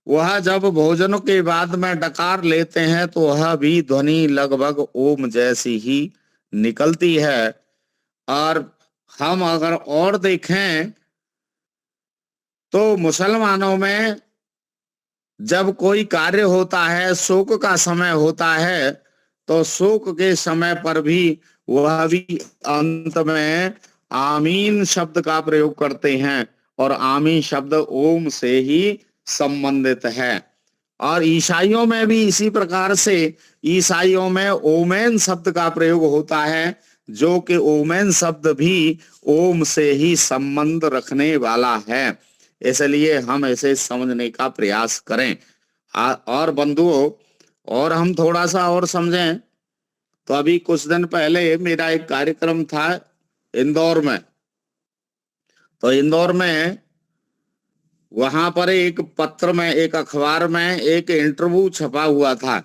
वह जब भोजन के बाद में डकार लेते हैं तो वह भी ध्वनि लगभग ओम जैसी ही निकलती है। और हम अगर और देखें तो मुसलमानों में जब कोई कार्य होता है, शोक का समय होता है, तो शोक के समय पर भी वह भी अंत में आमीन शब्द का प्रयोग करते हैं, और आमीन शब्द ओम से ही संबंधित है। और ईसाइयों में भी इसी प्रकार से, ईसाइयों में ओमेन शब्द का प्रयोग होता है, जो कि ओमेन शब्द भी ओम से ही संबंध रखने वाला है। इसलिए हम इसे समझने का प्रयास करें। और बंधुओं, और हम थोड़ा सा और समझें तो अभी कुछ दिन पहले मेरा एक कार्यक्रम था इंदौर में। तो इंदौर में वहां पर एक पत्र में, एक अखबार में एक इंटरव्यू छपा हुआ था,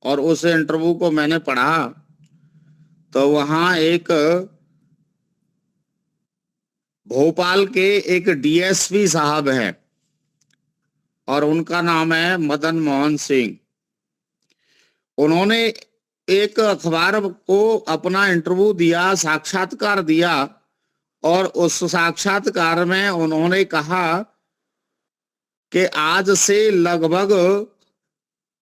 और उस इंटरव्यू को मैंने पढ़ा। तो वहां एक भोपाल के एक डीएसपी साहब हैं, और उनका नाम है मदन मोहन सिंह। उन्होंने एक अखबार को अपना इंटरव्यू दिया, साक्षात्कार दिया, और उस साक्षात्कार में उन्होंने कहा कि आज से लगभग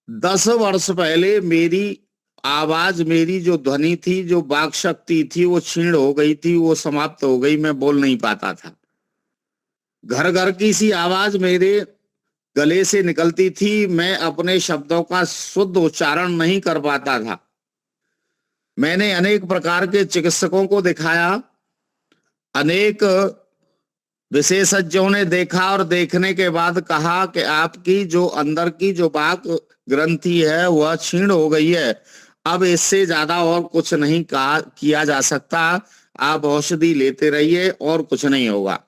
10 वर्ष पहले मेरी आवाज, मेरी जो ध्वनि थी, जो वाक शक्ति थी, वो क्षीण हो गई थी, वो समाप्त हो गई, मैं बोल नहीं पाता था। घर घर की सी आवाज मेरे गले से निकलती थी, मैं अपने शब्दों का शुद्ध उच्चारण नहीं कर पाता था। मैंने अनेक प्रकार के चिकित्सकों को दिखाया, अनेक विशेषज्ञों ने देखा, और देखने के बाद कहा कि आपकी जो अंदर की जो वाक ग्रंथि है वह क्षीण हो गई है, अब इससे ज्यादा और कुछ नहीं किया जा सकता, आप औषधि लेते रहिए और कुछ नहीं होगा।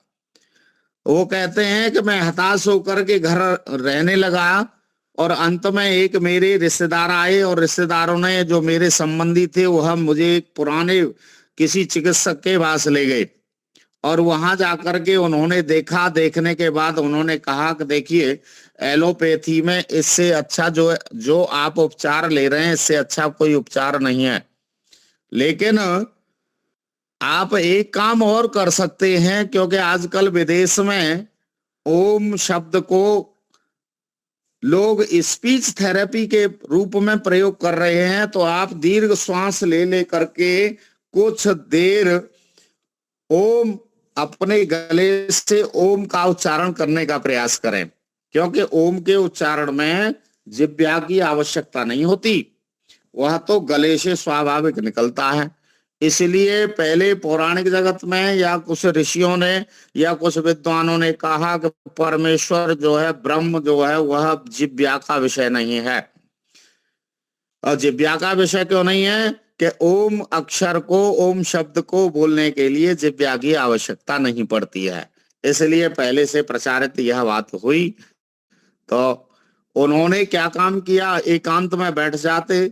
वो कहते हैं कि मैं हताश होकर के घर रहने लगा, और अंत में एक मेरे रिश्तेदार आए, और रिश्तेदारों ने, जो मेरे संबंधी थे, वह मुझे एक पुराने किसी चिकित्सक के पास ले गए, और वहां जाकर के उन्होंने देखा। देखने के बाद उन्होंने कहा कि देखिए, एलोपैथी में इससे अच्छा जो आप उपचार ले रहे हैं, इससे अच्छा कोई उपचार नहीं है, लेकिन आप एक काम और कर सकते हैं, क्योंकि आजकल विदेश में ओम शब्द को लोग स्पीच थेरेपी के रूप में प्रयोग कर रहे हैं। तो आप दीर्घ श्वास ले करके कुछ देर ओम, अपने गले से ओम का उच्चारण करने का प्रयास करें, क्योंकि ओम के उच्चारण में जिह्वा की आवश्यकता नहीं होती, वह तो गले से स्वाभाविक निकलता है। इसलिए पहले पौराणिक जगत में या कुछ ऋषियों ने या कुछ विद्वानों ने कहा कि परमेश्वर जो है, ब्रह्म जो है, वह जिह्वा का विषय नहीं है। और जिह्वा का विषय क्यों नहीं है कि ओम अक्षर को, ओम शब्द को बोलने के लिए जिह्वा की आवश्यकता नहीं पड़ती है। इसलिए पहले से प्रचारित यह बात हुई। तो उन्होंने क्या काम किया, एकांत में बैठ जाते।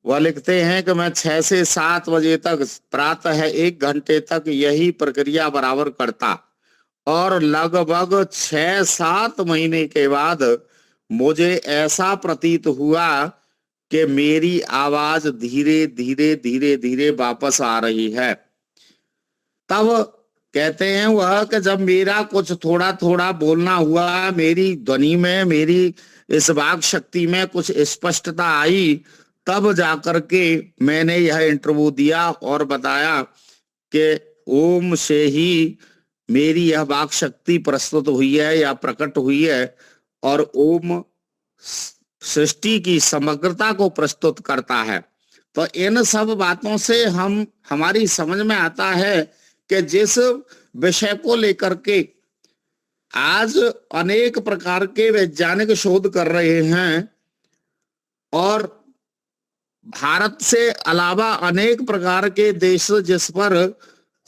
वह लिखते हैं कि मैं 6 से 7 बजे तक प्रातः 1 घंटे तक यही प्रक्रिया बराबर करता, और लगभग 6-7 महीने के बाद मुझे ऐसा प्रतीत हुआ कि मेरी आवाज धीरे धीरे धीरे धीरे वापस आ रही है। तब कहते हैं वह कि जब मेरा कुछ थोड़ा थोड़ा बोलना हुआ, मेरी ध्वनि में, मेरी इस वाक शक्ति में कुछ स्पष्टता आई, तब जाकर के मैंने यह इंटरव्यू दिया और बताया कि ओम से ही मेरी यह वाक शक्ति प्रस्तुत हुई है या प्रकट हुई है, और ओम सृष्टि की समग्रता को प्रस्तुत करता है। तो इन सब बातों से हमारी समझ में आता है कि जिस विषय को लेकर के आज अनेक प्रकार के वैज्ञानिक शोध कर रहे हैं, और भारत से अलावा अनेक प्रकार के देश जिस पर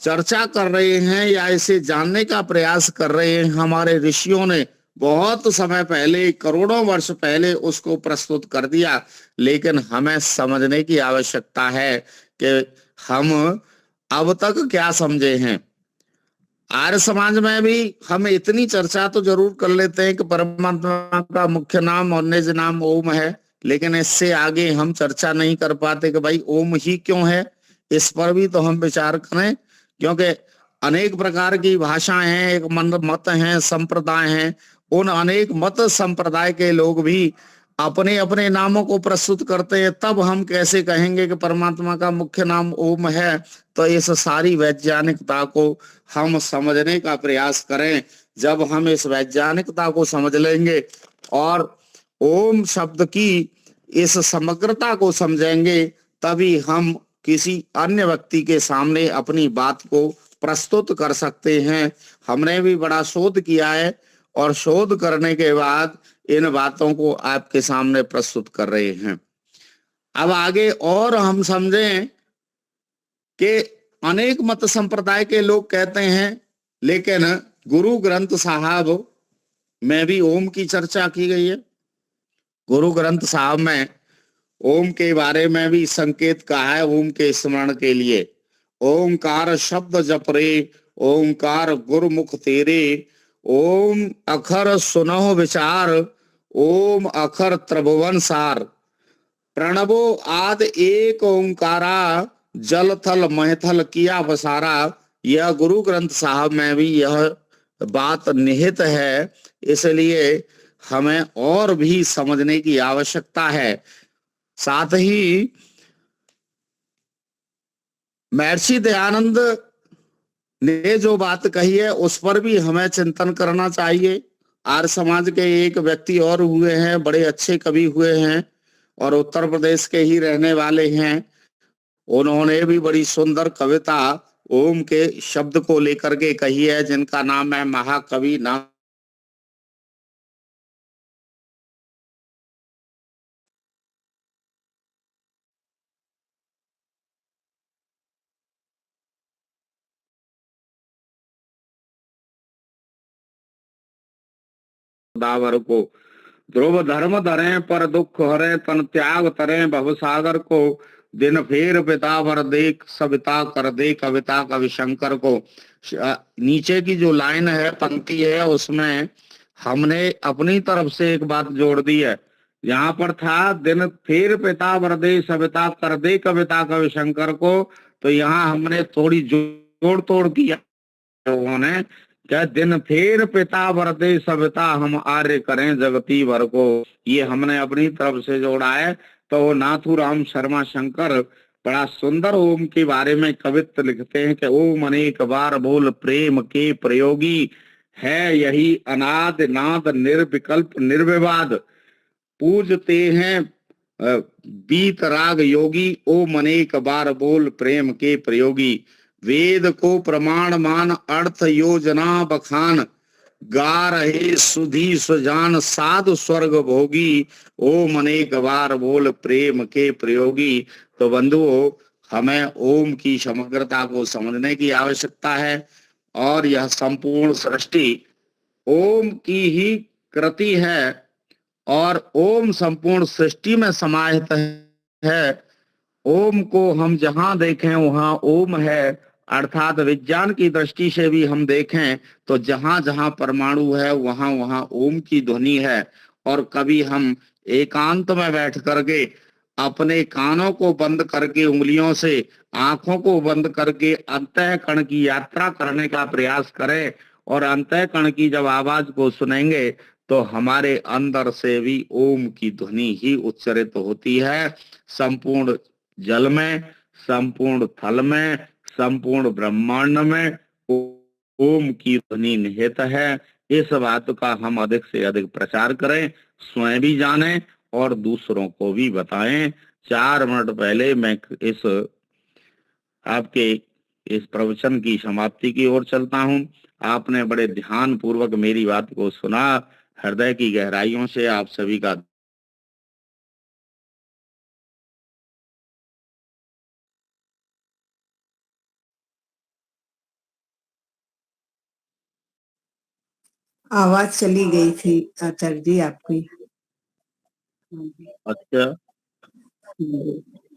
चर्चा कर रहे हैं या इसे जानने का प्रयास कर रहे हैं, हमारे ऋषियों ने बहुत समय पहले, करोड़ों वर्ष पहले उसको प्रस्तुत कर दिया। लेकिन हमें समझने की आवश्यकता है कि हम अब तक क्या समझे हैं। आर्य समाज में भी हम इतनी चर्चा तो जरूर कर लेते हैं कि परमात्मा का मुख्य नाम और निज नाम ओम है, लेकिन इससे आगे हम चर्चा नहीं कर पाते कि भाई ओम ही क्यों है। इस पर भी तो हम विचार करें, क्योंकि अनेक प्रकार की भाषाएं हैं, एक मत हैं, संप्रदाय हैं। उन अनेक मत संप्रदाय के लोग भी अपने अपने नामों को प्रस्तुत करते हैं, तब हम कैसे कहेंगे कि परमात्मा का मुख्य नाम ओम है। तो इस सारी वैज्ञानिकता को हम समझने का प्रयास करें। जब हम इस वैज्ञानिकता को समझ लेंगे और ओम शब्द की इस समग्रता को समझेंगे, तभी हम किसी अन्य व्यक्ति के सामने अपनी बात को प्रस्तुत कर सकते हैं। हमने भी बड़ा शोध किया है, और शोध करने के बाद इन बातों को आपके सामने प्रस्तुत कर रहे हैं। अब आगे और हम समझें कि अनेक मत संप्रदाय के लोग कहते हैं, लेकिन गुरु ग्रंथ साहब में भी ओम की चर्चा की गई है। गुरु ग्रंथ साहब में ओम के बारे में भी संकेत कहा है ओम के स्मरण के लिए। ओंकार शब्द जप रे, ओंकार गुरुमुख तेरे, ओम अखर सुनो विचार, ओम अखर त्रिभुवन सार, प्रणवो आद एक ओंकारा, जल थल महथल किया बसारा। यह गुरु ग्रंथ साहब में भी यह बात निहित है, इसलिए हमें और भी समझने की आवश्यकता है। साथ ही महर्षि दयानंद ने जो बात कही है उस पर भी हमें चिंतन करना चाहिए। आर्य समाज के एक व्यक्ति और हुए हैं, बड़े अच्छे कवि हुए हैं और उत्तर प्रदेश के ही रहने वाले हैं। उन्होंने भी बड़ी सुंदर कविता ओम के शब्द को लेकर के कही है, जिनका नाम है महाकवि नाम दावर को। ध्रुव धर्म धरे पर दुख हरे, तन त्याग तरे भवसागर को। दिन फेर पिता भर देख, सविता कर दे कविता कवि शंकर को। नीचे की जो लाइन है, पंक्ति है, उसमें हमने अपनी तरफ से एक बात जोड़ दी है। यहाँ पर था दिन फेर पिता भर दे, सविता कर दे कविता कवि शंकर को, तो यहाँ हमने थोड़ी जोड़ तोड़ किया उन्होंने, क्या दिन फेर पिता वरदे सविता, हम आर्य करें जगती भर को। ये हमने अपनी तरफ से जोड़ा है। तो नाथूराम शर्मा शंकर बड़ा सुंदर ओम के बारे में कवित्व लिखते हैं कि ओम अनेक बार बोल प्रेम के प्रयोगी, है यही अनाद नाद निर्विकल्प निर्विवाद। पूजते हैं बीत राग योगी, ओम अनेक बार बोल प्रेम के प्रयोगी। वेद को प्रमाण मान अर्थ योजना बखान, गा रहे सुधी सुजान साधु स्वर्ग भोगी, ओम अनेक बार बोल प्रेम के प्रयोगी। तो बंधुओं, हमें ओम की समग्रता को समझने की आवश्यकता है और यह संपूर्ण सृष्टि ओम की ही कृति है और ओम संपूर्ण सृष्टि में समाहित है। ओम को हम जहां देखें वहां ओम है, अर्थात विज्ञान की दृष्टि से भी हम देखें तो जहां जहां परमाणु है वहां वहां ओम की ध्वनि है। और कभी हम एकांत में बैठ करके अपने कानों को बंद करके, उंगलियों से आंखों को बंद करके अंतःकरण की यात्रा करने का प्रयास करें और अंतःकरण की जब आवाज को सुनेंगे तो हमारे अंदर से भी ओम की ध्वनि ही उच्चारित होती है। संपूर्ण जल में, संपूर्ण थल में, संपूर्ण ब्रह्मांड में ओम की ध्वनि निहित है। इस बात का हम अधिक से अधिक प्रचार करें, स्वयं भी जानें और दूसरों को भी बताएं। 4 मिनट पहले मैं इस आपके इस प्रवचन की समाप्ति की ओर चलता हूं। आपने बड़े ध्यान पूर्वक मेरी बात को सुना। हृदय की गहराइयों से आप सभी का आवाज चली गई थी आचार्य जी आपकी। अच्छा,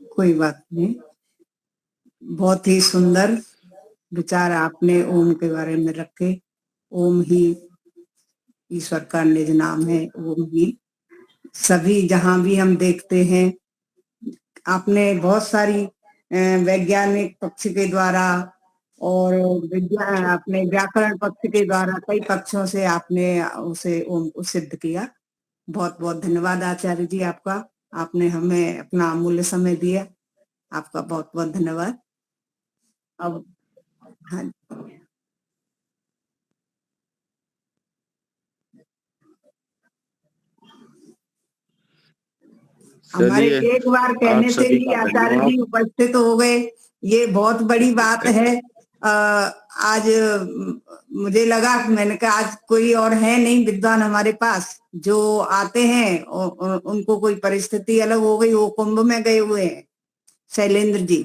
कोई बात नहीं। बहुत ही सुंदर विचार आपने ओम के बारे में रखे। ओम ही ईश्वर का निज नाम है, ओम ही सभी जहां भी हम देखते हैं। आपने बहुत सारी वैज्ञानिक पक्ष के द्वारा और विज्ञान अपने व्याकरण पक्ष के द्वारा कई पक्षों से आपने उसे ओम को सिद्ध किया। बहुत बहुत धन्यवाद आचार्य जी आपका। आपने हमें अपना अमूल्य समय दिया, आपका बहुत बहुत धन्यवाद। अब हाँ, हमारे चलिए, एक बार आप कहने से सभी ही का आचार्य धन्यवाद। जी उपस्थित हो गए, ये बहुत बड़ी बात है। आज मुझे लगा, मैंने कहा आज कोई और है नहीं विद्वान हमारे पास जो आते हैं और उनको कोई परिस्थिति अलग हो गई, वो कुंभ में गए हुए हैं शैलेंद्र जी।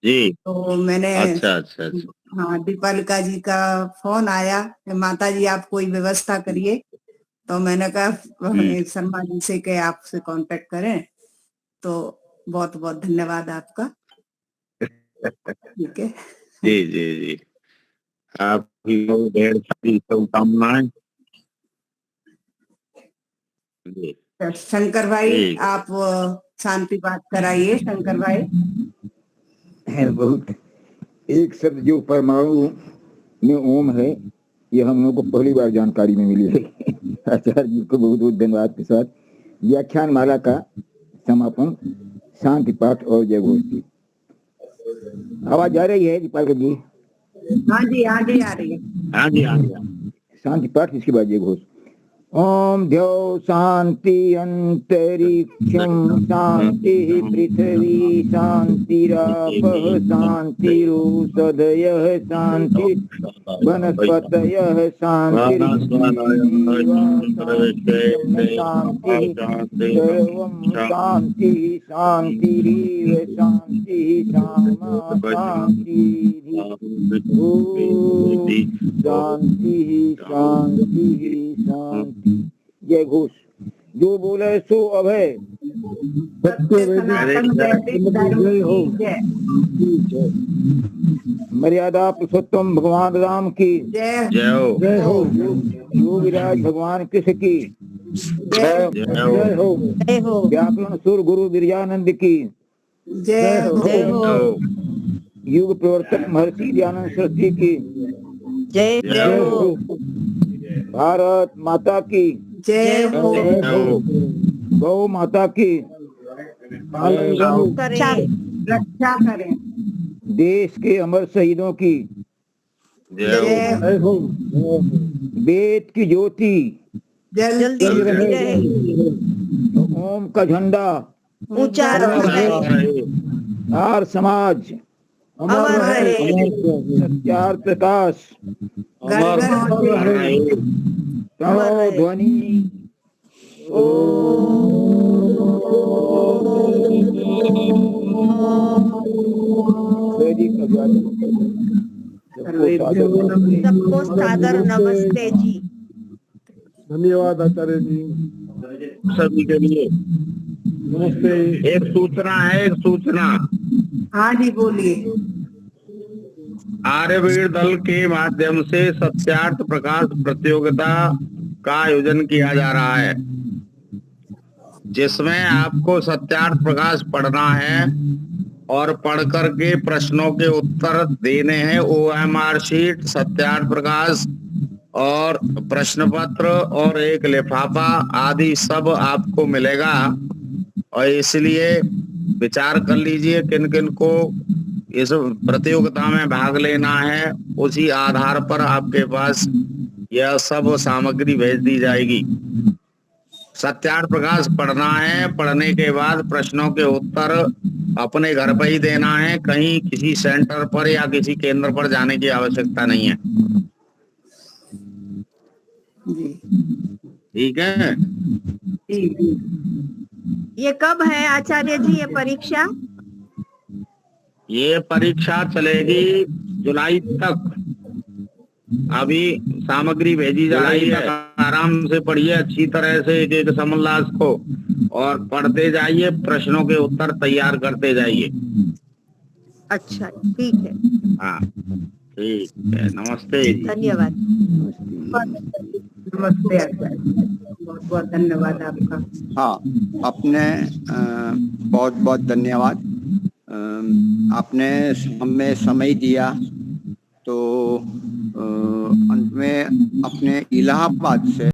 जी, तो मैंने अच्छा अच्छा अच्छा। हाँ, दीपालिका जी का फोन आया कि माता जी आप कोई व्यवस्था करिए। तो मैंने कहा शर्मा जी से कि आपसे कांटेक्ट करें। तो बहुत बहुत धन्यवाद आपका। ठीक है। जी जी जी, आपकी ढेर सारी शुभकामनाएं। जी, शंकर भाई, ठीक। आप शांति पाठ कराइए। शंकर भाई, है बहुत एक शब्द जो परमाणु में ओम है, ये हम लोग को पहली बार जानकारी में मिली है। आचार्य जी को बहुत बहुत धन्यवाद के साथ व्याख्यान माला का समापन शांति पाठ और जय घोष की। आवाज आ रही है दीपाल जी? हाँ जी, हाँ जी, आ रही है। हाँ जी, हाँ जी। शांति पाठ, इसके बाद जय घोष। ओम द्यौ शांति अंतरिक्षं शांति पृथ्वी शांतिरापः शांतिरुषधयः शांति वनस्पतयः शांति सर्वं शांति शांतिरिव शांति शामा शांति शांति शांति शांति। जय घोष। जो बोले सो अभय। सत्य सनातन वैदिक धर्म की जय। मर्यादा पुरुषोत्तम भगवान राम की जय जय हो। जय हो। योगिराज भगवान कृष्ण की जय जय हो। व्याकरण सुर गुरु विरजानंद की जय हो। जय हो। युग प्रवर्तक महर्षि दयानंद सरस्वती की जय जय हो। भारत माता की जय हो। जय हो। गौ माता की रक्षा करें। देश के अमर शहीदों की जय हो। जय हो। वेद की ज्योति जल्दी रहे। ओम का झंडा ऊंचा रहे। आर समाज अमर रहे। सत्यार प्रकाश घर घर रहे। प्रणव ध्वनि सबको सादर नमस्ते जी। धन्यवाद आचार्य जी। सभी के लिए नमस्ते। एक सूचना है, एक सूचना। हाँ जी, बोलिए। आर्यवीर दल के माध्यम से सत्यार्थ प्रकाश प्रतियोगिता का आयोजन किया जा रहा है, जिसमें आपको सत्यार्थ प्रकाश पढ़ना है और पढ़ करके प्रश्नों के उत्तर देने हैं। OMR शीट, सत्यार्थ प्रकाश और प्रश्न पत्र और एक लिफाफा आदि सब आपको मिलेगा। और इसलिए विचार कर लीजिए किन किन को इस प्रतियोगिता में भाग लेना है। उसी आधार पर आपके पास यह सब सामग्री भेज दी जाएगी। सत्यार्थ प्रकाश पढ़ना है, पढ़ने के बाद प्रश्नों के उत्तर अपने घर पर ही देना है, कहीं किसी सेंटर पर या किसी केंद्र पर जाने की आवश्यकता नहीं है। ठीक है। ये कब है आचार्य जी ये परीक्षा? ये परीक्षा चलेगी जुलाई तक। अभी सामग्री भेजी जा रही है। आराम से पढ़िए अच्छी तरह से एक एक समोल्लास को, और पढ़ते जाइए, प्रश्नों के उत्तर तैयार करते जाइए। अच्छा, ठीक है। हाँ, ठीक है। नमस्ते जी। धन्यवाद। नमस्ते आचार्य, बहुत बहुत धन्यवाद आपका। हाँ, आपने बहुत बहुत धन्यवाद। आपने हमें समय दिया, तो अंत में अपने इलाहाबाद से